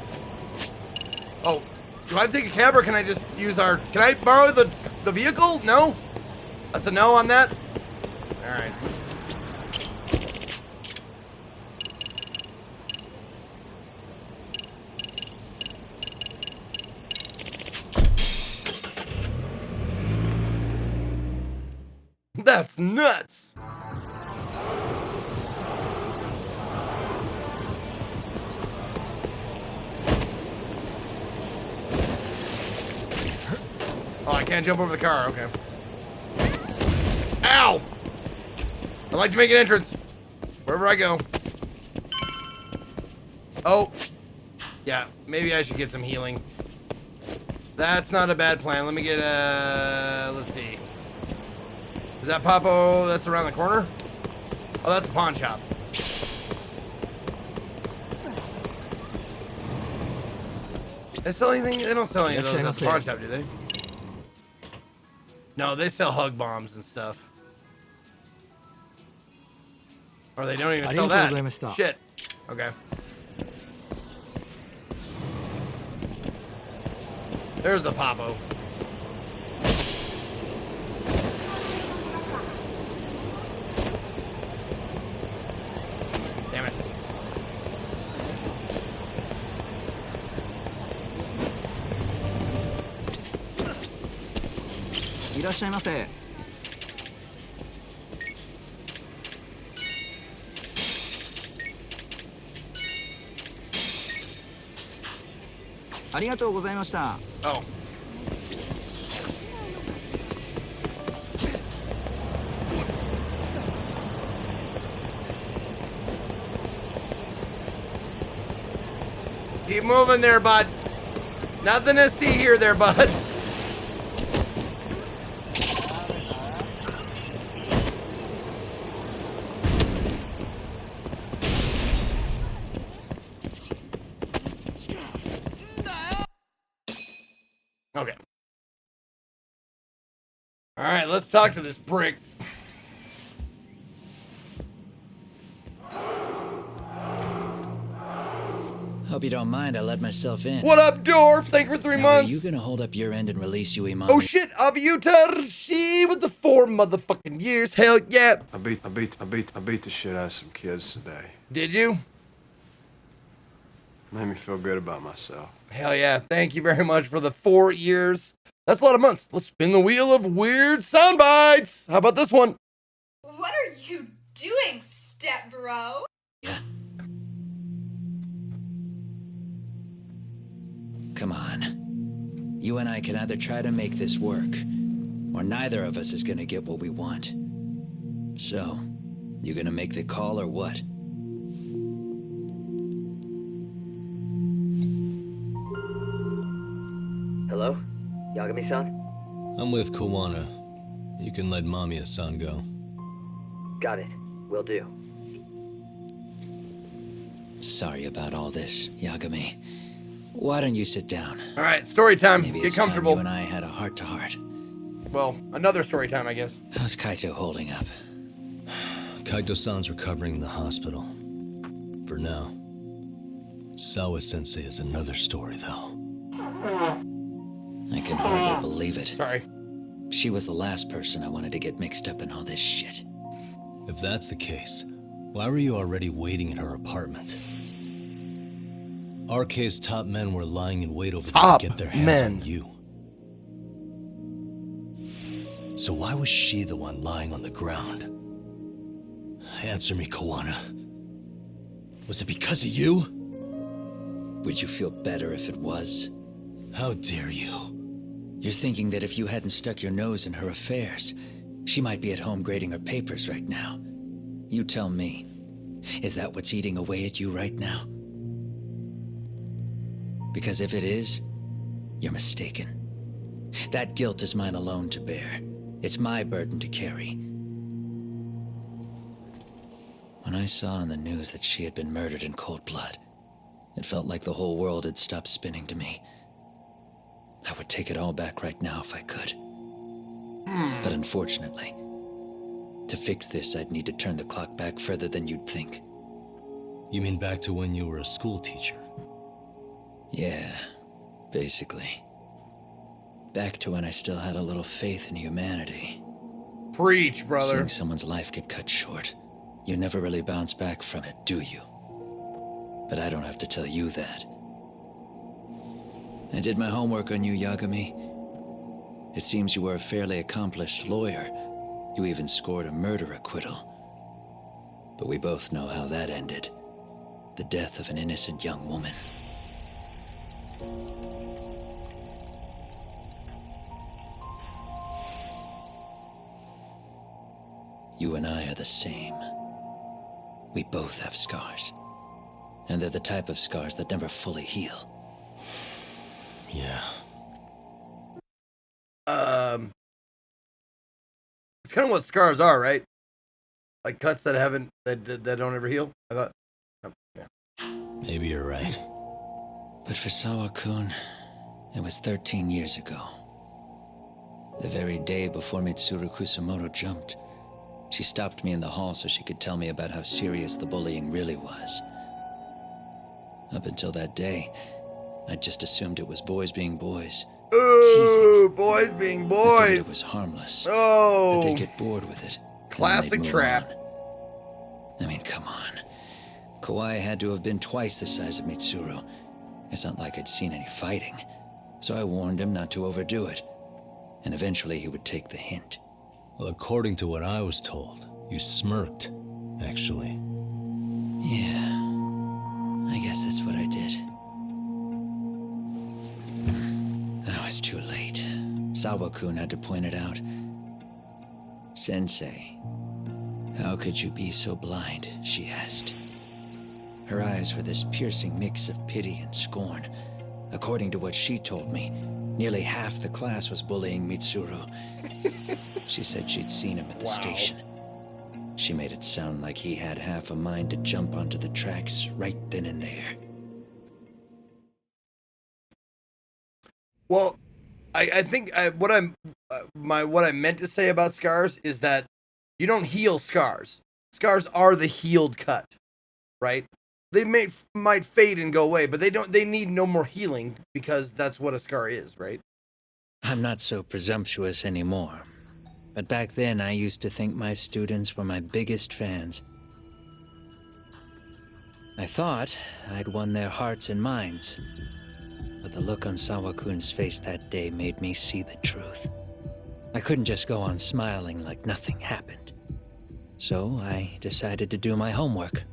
Oh. Do I take a cab or can I just use our... Can I borrow the vehicle? No? That's a no on that? Alright. That's nuts! Oh, I can't jump over the car. Okay. Ow! I like to make an entrance wherever I go. Oh. Yeah, maybe I should get some healing. That's not a bad plan. Let me get let's see. Is that Papo that's around the corner? Oh, that's a pawn shop. They sell anything? They don't sell any of those at the pawn shop, do they? No, they sell hug bombs and stuff. Or they don't even sell that. Shit. Okay. There's the Papo. Damn it. Oh. Keep moving there, bud. Nothing to see here there, bud. Okay. All right, let's talk to this prick. Hope you don't mind, I let myself in. What up, Dwarf? Thank you for 3 months. Are you gonna hold up your end and release Yui Mami? Oh shit, Aviutar, she with the 4 motherfucking years. Hell yeah. I beat the shit out of some kids today. Did you? Made me feel good about myself. Hell yeah. Thank you very much for the 4 years. That's a lot of months. Let's spin the wheel of weird sound bites. How about this one? What are you doing, step bro? come on. You and I can either try to make this work, or neither of us is gonna get what we want. So, you gonna make the call or what? Hello? Yagami-san? I'm with Kawana. You can let Mamiya-san go. Got it. Will do. Sorry about all this, Yagami. Why don't you sit down? All right, story time. Maybe Get it's time comfortable. you and I had a heart-to-heart. Well, another story time, I guess. How's Kaito holding up? Kaito-san's recovering in the hospital. For now. Sawa-sensei is another story, though. I can hardly believe it. Sorry. She was the last person I wanted to get mixed up in all this shit. If that's the case, why were you already waiting in her apartment? RK's top men were lying in wait over there to get their hands on you. So why was she the one lying on the ground? Answer me, Kawana. Was it because of you? Would you feel better if it was? How dare you? You're thinking that if you hadn't stuck your nose in her affairs, she might be at home grading her papers right now. You tell me. Is that what's eating away at you right now? Because if it is, you're mistaken. That guilt is mine alone to bear. It's my burden to carry. When I saw on the news that she had been murdered in cold blood, it felt like the whole world had stopped spinning to me. I would take it all back right now if I could. But unfortunately, to fix this, I'd need to turn the clock back further than you'd think. You mean back to when you were a school teacher? Yeah, basically. Back to when I still had a little faith in humanity. Preach, brother. Seeing someone's life get cut short, you never really bounce back from it, do you? But I don't have to tell you that. I did my homework on you, Yagami. It seems you were a fairly accomplished lawyer. You even scored a murder acquittal. But we both know how that ended. The death of an innocent young woman. You and I are the same. We both have scars. And they're the type of scars that never fully heal. Yeah. It's kind of what scars are, right? Like cuts that that don't ever heal. I thought, yeah. Maybe you're right. But for Sawa-kun, it was 13 years ago. The very day before Mitsuru Kusamoto jumped, she stopped me in the hall so she could tell me about how serious the bullying really was. Up until that day, I just assumed it was boys being boys. Ooh, boys being I boys. figured it was harmless. Oh. That they'd get bored with it. Classic trap. I mean, come on. Kawai had to have been twice the size of Mitsuru. It's not like I'd seen any fighting. So I warned him not to overdo it. And eventually he would take the hint. Well, according to what I was told, you smirked, actually. Yeah. I guess that's what I did. That was too late. Sawa-kun had to point it out. Sensei, how could you be so blind? She asked. Her eyes were this piercing mix of pity and scorn. According to what she told me, nearly half the class was bullying Mitsuru. She said she'd seen him at the station. She made it sound like he had half a mind to jump onto the tracks right then and there. Well, I think what I meant to say about scars is that you don't heal scars. Scars are the healed cut, right? They might fade and go away, but they need no more healing because that's what a scar is, right? I'm not so presumptuous anymore. But back then, I used to think my students were my biggest fans. I thought I'd won their hearts and minds. But the look on Sawa-kun's face that day made me see the truth. I couldn't just go on smiling like nothing happened. So I decided to do my homework.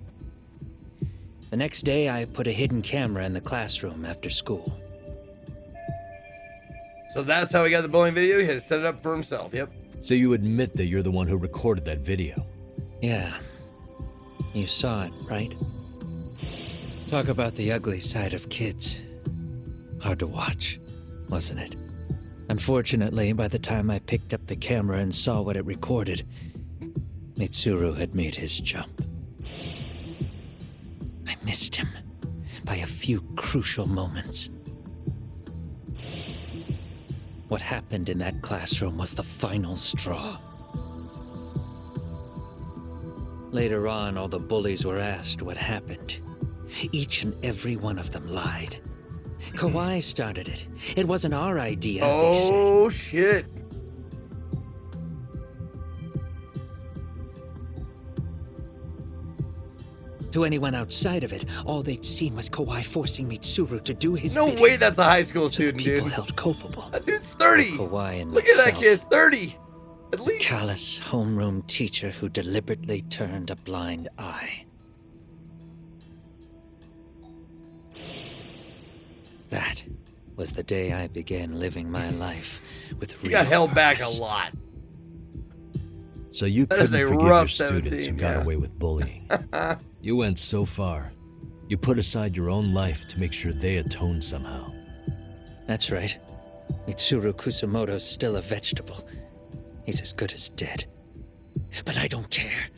The next day, I put a hidden camera in the classroom after school. So that's how he got the bullying video? He had to set it up for himself, yep. So you admit that you're the one who recorded that video? Yeah. You saw it, right? Talk about the ugly side of kids. Hard to watch, wasn't it? Unfortunately, by the time I picked up the camera and saw what it recorded, Mitsuru had made his jump. I missed him by a few crucial moments. What happened in that classroom was the final straw. Later on, all the bullies were asked what happened. Each and every one of them lied. Kawhi started it. It wasn't our idea. Oh, shit. To anyone outside of it, all they'd seen was Kawhi forcing Mitsuru to do his No bidding. way that's a high school So student, people dude. held culpable. That dude's 30. Kawhi and Look at that myself. kid, 30. At least. Callous homeroom teacher who deliberately turned a blind eye. That was the day I began living my life with He got real held back a purpose. lot. So you That couldn't is a forgive rough your students who 17, got yeah. away with bullying. You went so far. You put aside your own life to make sure they atone somehow. That's right. Mitsuru Kusumoto's still a vegetable. He's as good as dead. But I don't care.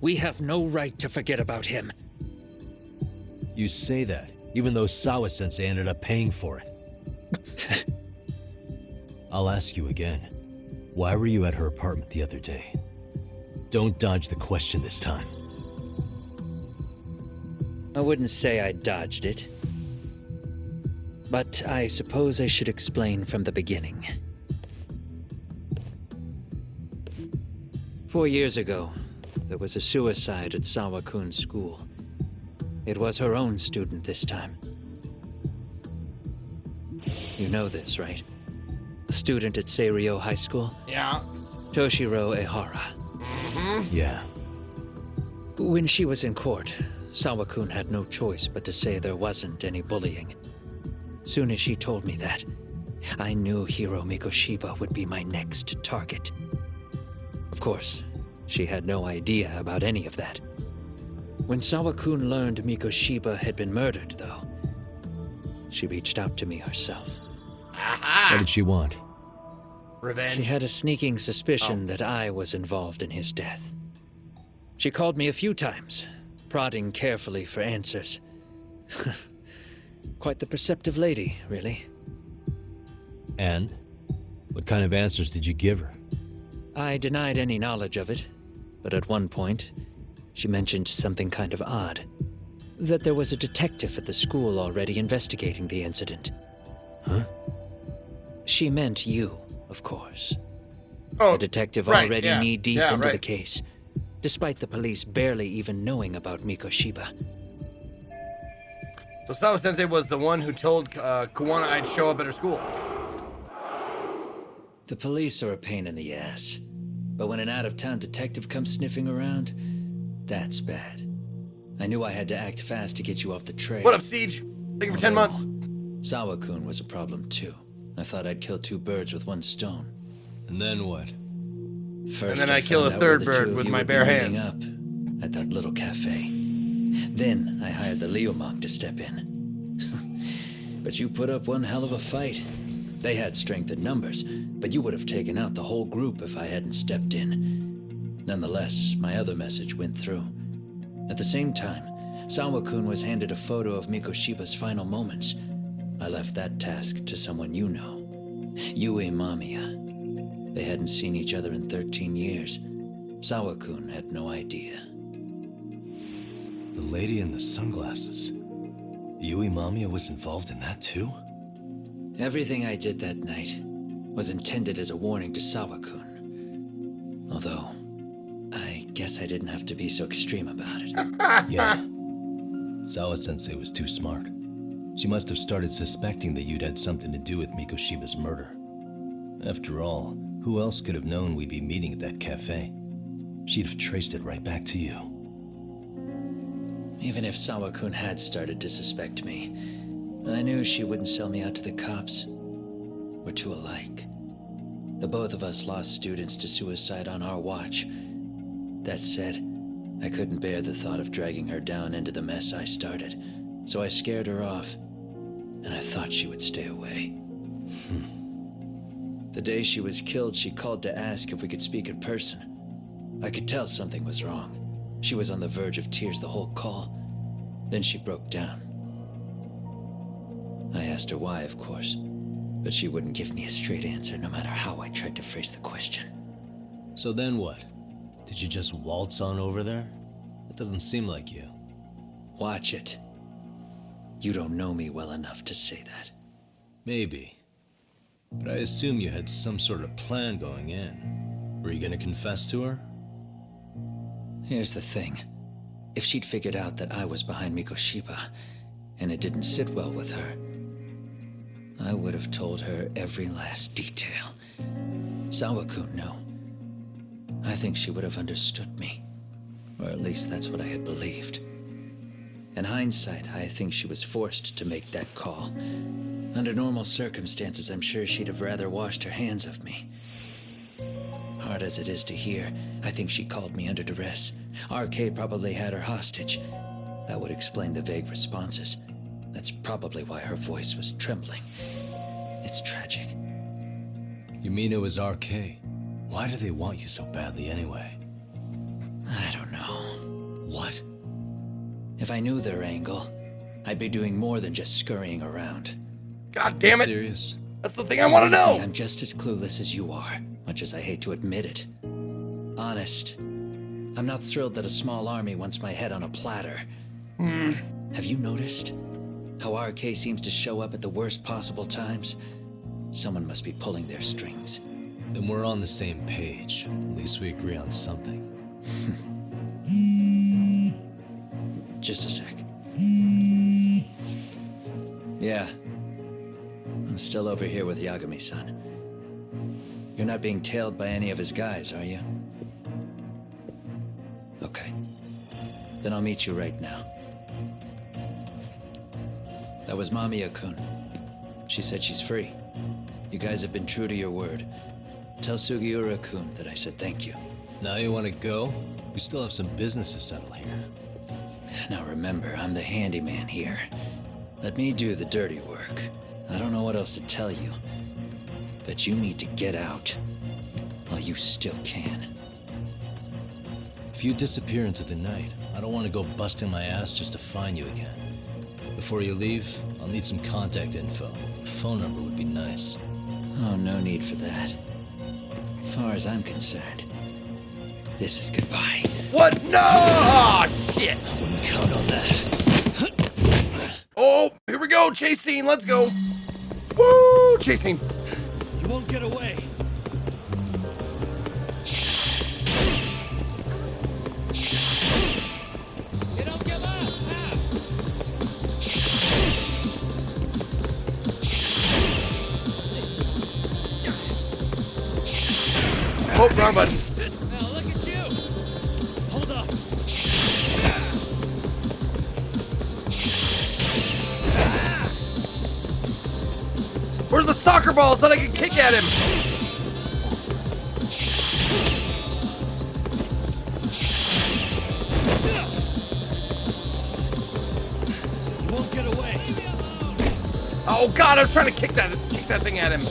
We have no right to forget about him. You say that, even though Sawa-sensei ended up paying for it. I'll ask you again. Why were you at her apartment the other day? Don't dodge the question this time. I wouldn't say I dodged it. But I suppose I should explain from the beginning. 4 years ago, there was a suicide at Sawa-kun's school. It was her own student this time. You know this, right? A student at Seiryo High School? Yeah. Toshiro Ehara. Yeah. When she was in court, Sawa-kun had no choice but to say there wasn't any bullying. Soon as she told me that, I knew Hiro Mikoshiba would be my next target. Of course, she had no idea about any of that. When Sawa-kun learned Mikoshiba had been murdered, though, she reached out to me herself. What did she want? Revenge. She had a sneaking suspicion that I was involved in his death. She called me a few times, prodding carefully for answers. Quite the perceptive lady, really. And? What kind of answers did you give her? I denied any knowledge of it, but at one point, she mentioned something kind of odd. That there was a detective at the school already investigating the incident. Huh? She meant you, of course. Oh, a detective right, already yeah, knee-deep yeah, into the right. case, despite the police barely even knowing about Mikoshiba. So Sawa-sensei was the one who told Kawana I'd show up at her school. The police are a pain in the ass, but when an out-of-town detective comes sniffing around, that's bad. I knew I had to act fast to get you off the trail. What up, Siege? Thank you for 10 months. Sawa-kun was a problem too. I thought I'd kill two birds with one stone. And then what? First, And then I kill a found out third where the two bird of with you my would be bare meeting hands. up at that little cafe. Then I hired the Leomong to step in. But you put up one hell of a fight. They had strength in numbers, but you would have taken out the whole group if I hadn't stepped in. Nonetheless, my other message went through. At the same time, Sawa-kun was handed a photo of Mikoshiba's final moments. I left that task to someone you know. Yue Mamiya. They hadn't seen each other in 13 years. Sawa-kun had no idea. The lady in the sunglasses. Yui Mamiya was involved in that too? Everything I did that night was intended as a warning to Sawa-kun. Although, I guess I didn't have to be so extreme about it. Yeah. Sawa-sensei was too smart. She must have started suspecting that you'd had something to do with Mikoshiba's murder. After all, who else could have known we'd be meeting at that cafe? She'd have traced it right back to you. Even if Sawa-kun had started to suspect me, I knew she wouldn't sell me out to the cops. We're too alike. The both of us lost students to suicide on our watch. That said, I couldn't bear the thought of dragging her down into the mess I started, so I scared her off, and I thought she would stay away. The day she was killed, she called to ask if we could speak in person. I could tell something was wrong. She was on the verge of tears the whole call. Then she broke down. I asked her why, of course, but she wouldn't give me a straight answer no matter how I tried to phrase the question. So then what? Did you just waltz on over there? It doesn't seem like you. Watch it. You don't know me well enough to say that. Maybe. But I assume you had some sort of plan going in. Were you gonna confess to her? Here's the thing. If she'd figured out that I was behind Mikoshiba, and it didn't sit well with her, I would have told her every last detail. Sawakun knew. I think she would have understood me. Or at least that's what I had believed. In hindsight, I think she was forced to make that call. Under normal circumstances, I'm sure she'd have rather washed her hands of me. Hard as it is to hear, I think she called me under duress. RK probably had her hostage. That would explain the vague responses. That's probably why her voice was trembling. It's tragic. You mean it was RK? Why do they want you so badly anyway? I don't know. What? If I knew their angle, I'd be doing more than just scurrying around. God damn it! Serious? That's the thing I want to know! I'm just as clueless as you are, much as I hate to admit it. Honest, I'm not thrilled that a small army wants my head on a platter. Have you noticed how RK seems to show up at the worst possible times? Someone must be pulling their strings. Then we're on the same page. At least we agree on something. Just a sec. Yeah. I'm still over here with Yagami-san. You're not being tailed by any of his guys, are you? Okay. Then I'll meet you right now. That was Mamiya-kun. She said she's free. You guys have been true to your word. Tell Sugiura-kun that I said thank you. Now you want to go? We still have some business to settle here. Now remember, I'm the handyman here. Let me do the dirty work. I don't know what else to tell you. But you need to get out while you still can. If you disappear into the night, I don't want to go busting my ass just to find you again. Before you leave, I'll need some contact info. A phone number would be nice. Oh, no need for that. As far as I'm concerned, this is goodbye. What? No! Oh, shit! I wouldn't count on that. Oh, here we go. Chase scene. Let's go. Woo! Chase scene. You won't get away. You don't give up. Oh, wrong button. Now look at you. Hold up. Where's the soccer ball so that I can kick at him? You won't get away. Oh God, I was trying to kick that thing at him.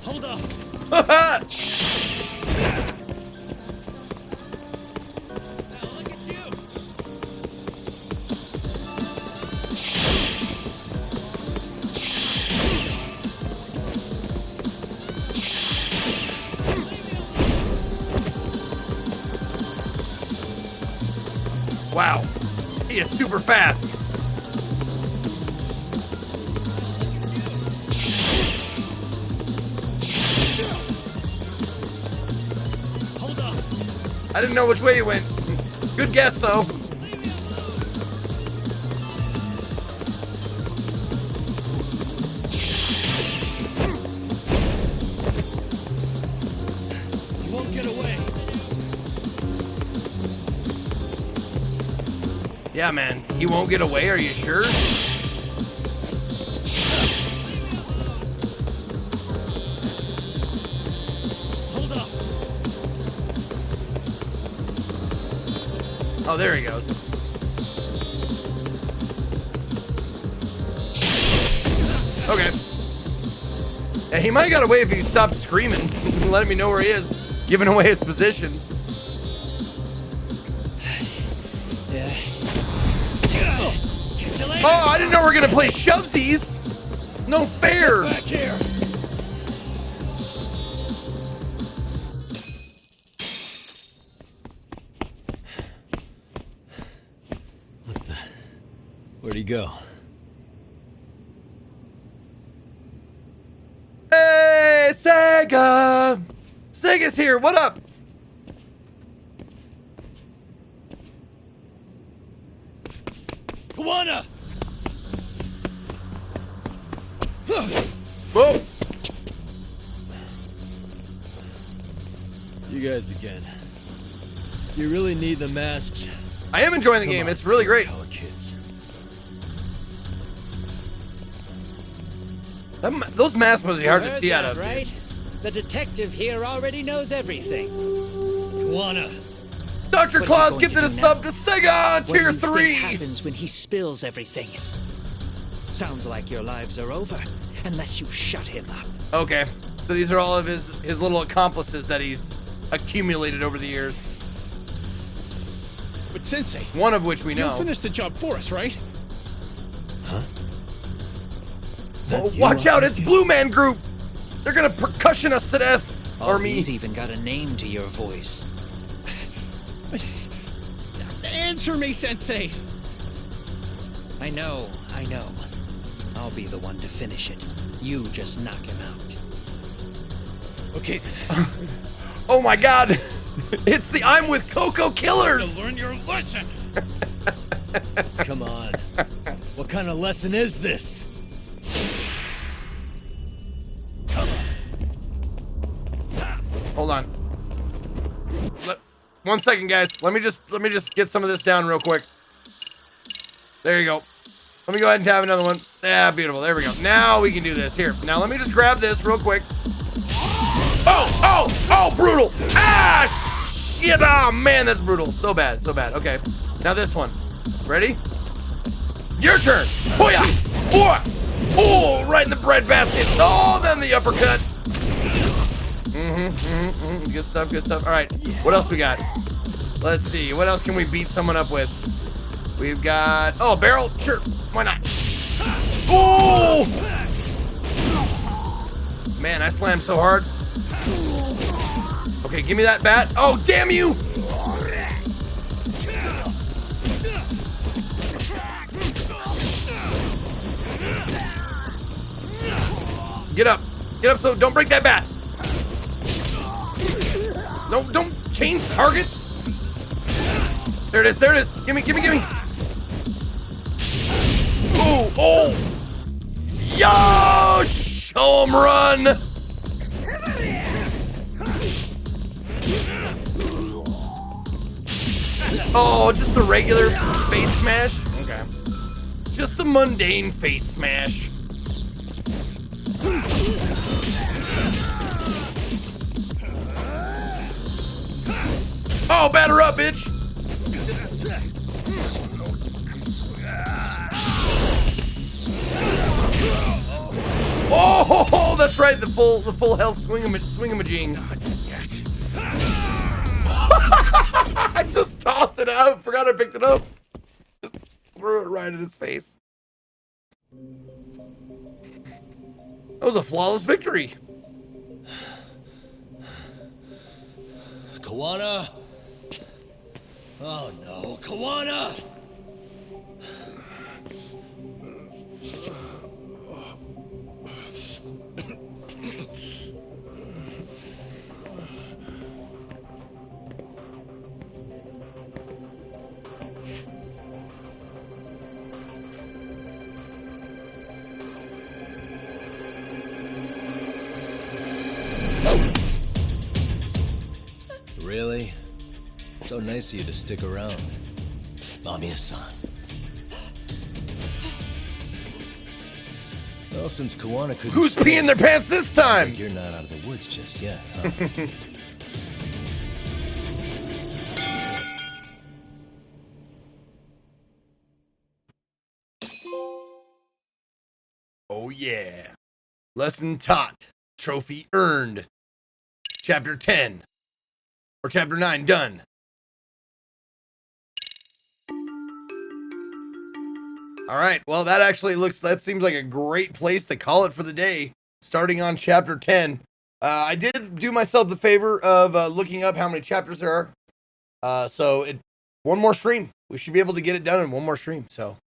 Hold up. Wow, he is super fast. Hold up. I didn't know which way he went. Good guess, though. You won't get away. Yeah, man. He won't get away, are you sure? Hold up. Oh, there he goes. Okay. Yeah, he might have got away if he stopped screaming, letting me know where he is, giving away his position. Yeah. Oh, I didn't know we were gonna play shovesies. No fair. Back here. What the? Where'd he go? Hey, Sega! Sega's here. What up? Kawana! Whoa! You guys again. You really need the masks. I am enjoying the game. It's really great. Kids. Those masks must be hard to Heard see out that, of, right? dude. The detective here already knows everything. Kawana. Dr. What Claus are you going gifted to a do sub now? to Sega What do Tier you think 3. happens when he spills everything? Sounds like your lives are over, unless you shut him up. Okay, so these are all of his little accomplices that he's accumulated over the years. But Sensei, One of which we know. you'll finish the job for us, right? Huh? Oh, watch out, it's Blue Man Group. They're gonna percussion us to death. Oh, Or me. he's even got a name to your voice. Answer me, Sensei. I know. I'll be the one to finish it. You just knock him out. Okay. Oh my god. It's the I'm with Coco Killers. To learn your lesson. Come on. What kind of lesson is this? Hold on. 1 second, guys. Let me just get some of this down real quick. There you go. Let me go ahead and have another one. Yeah, beautiful. There we go. Now we can do this. Here. Now let me just grab this real quick. Oh, brutal. Ah, shit. Oh, man, that's brutal. So bad. Okay. Now this one. Ready? Your turn. Booyah. Boy. Oh, right in the bread basket. Oh, then the uppercut. Good stuff. All right. What else we got? Let's see. What else can we beat someone up with? We've got... Oh, barrel. Sure. Why not? Oh! Man, I slammed so hard. Okay, give me that bat. Oh, damn you! Get up. So don't break that bat. No, don't change targets. There it is. Gimme. Oh. Yo, show 'em run. Oh, just the regular face smash? Okay. Just the mundane face smash. Oh, batter up, bitch. Oh, that's right, the full health swingamajing. I just tossed it out, forgot I picked it up. Just threw it right in his face. That was a flawless victory. Kawana? Oh no, Kawana! Really? So nice of you to stick around. Mamiya-san. Well, since Kawana couldn't Who's swim, peeing their pants this time? like you're not out of the woods just yet, huh? Oh yeah. Lesson taught. Trophy earned. Chapter 10. Or chapter 9 done. Alright, well that seems like a great place to call it for the day. Starting on chapter 10. I did do myself the favor of looking up how many chapters there are. One more stream. We should be able to get it done in one more stream. So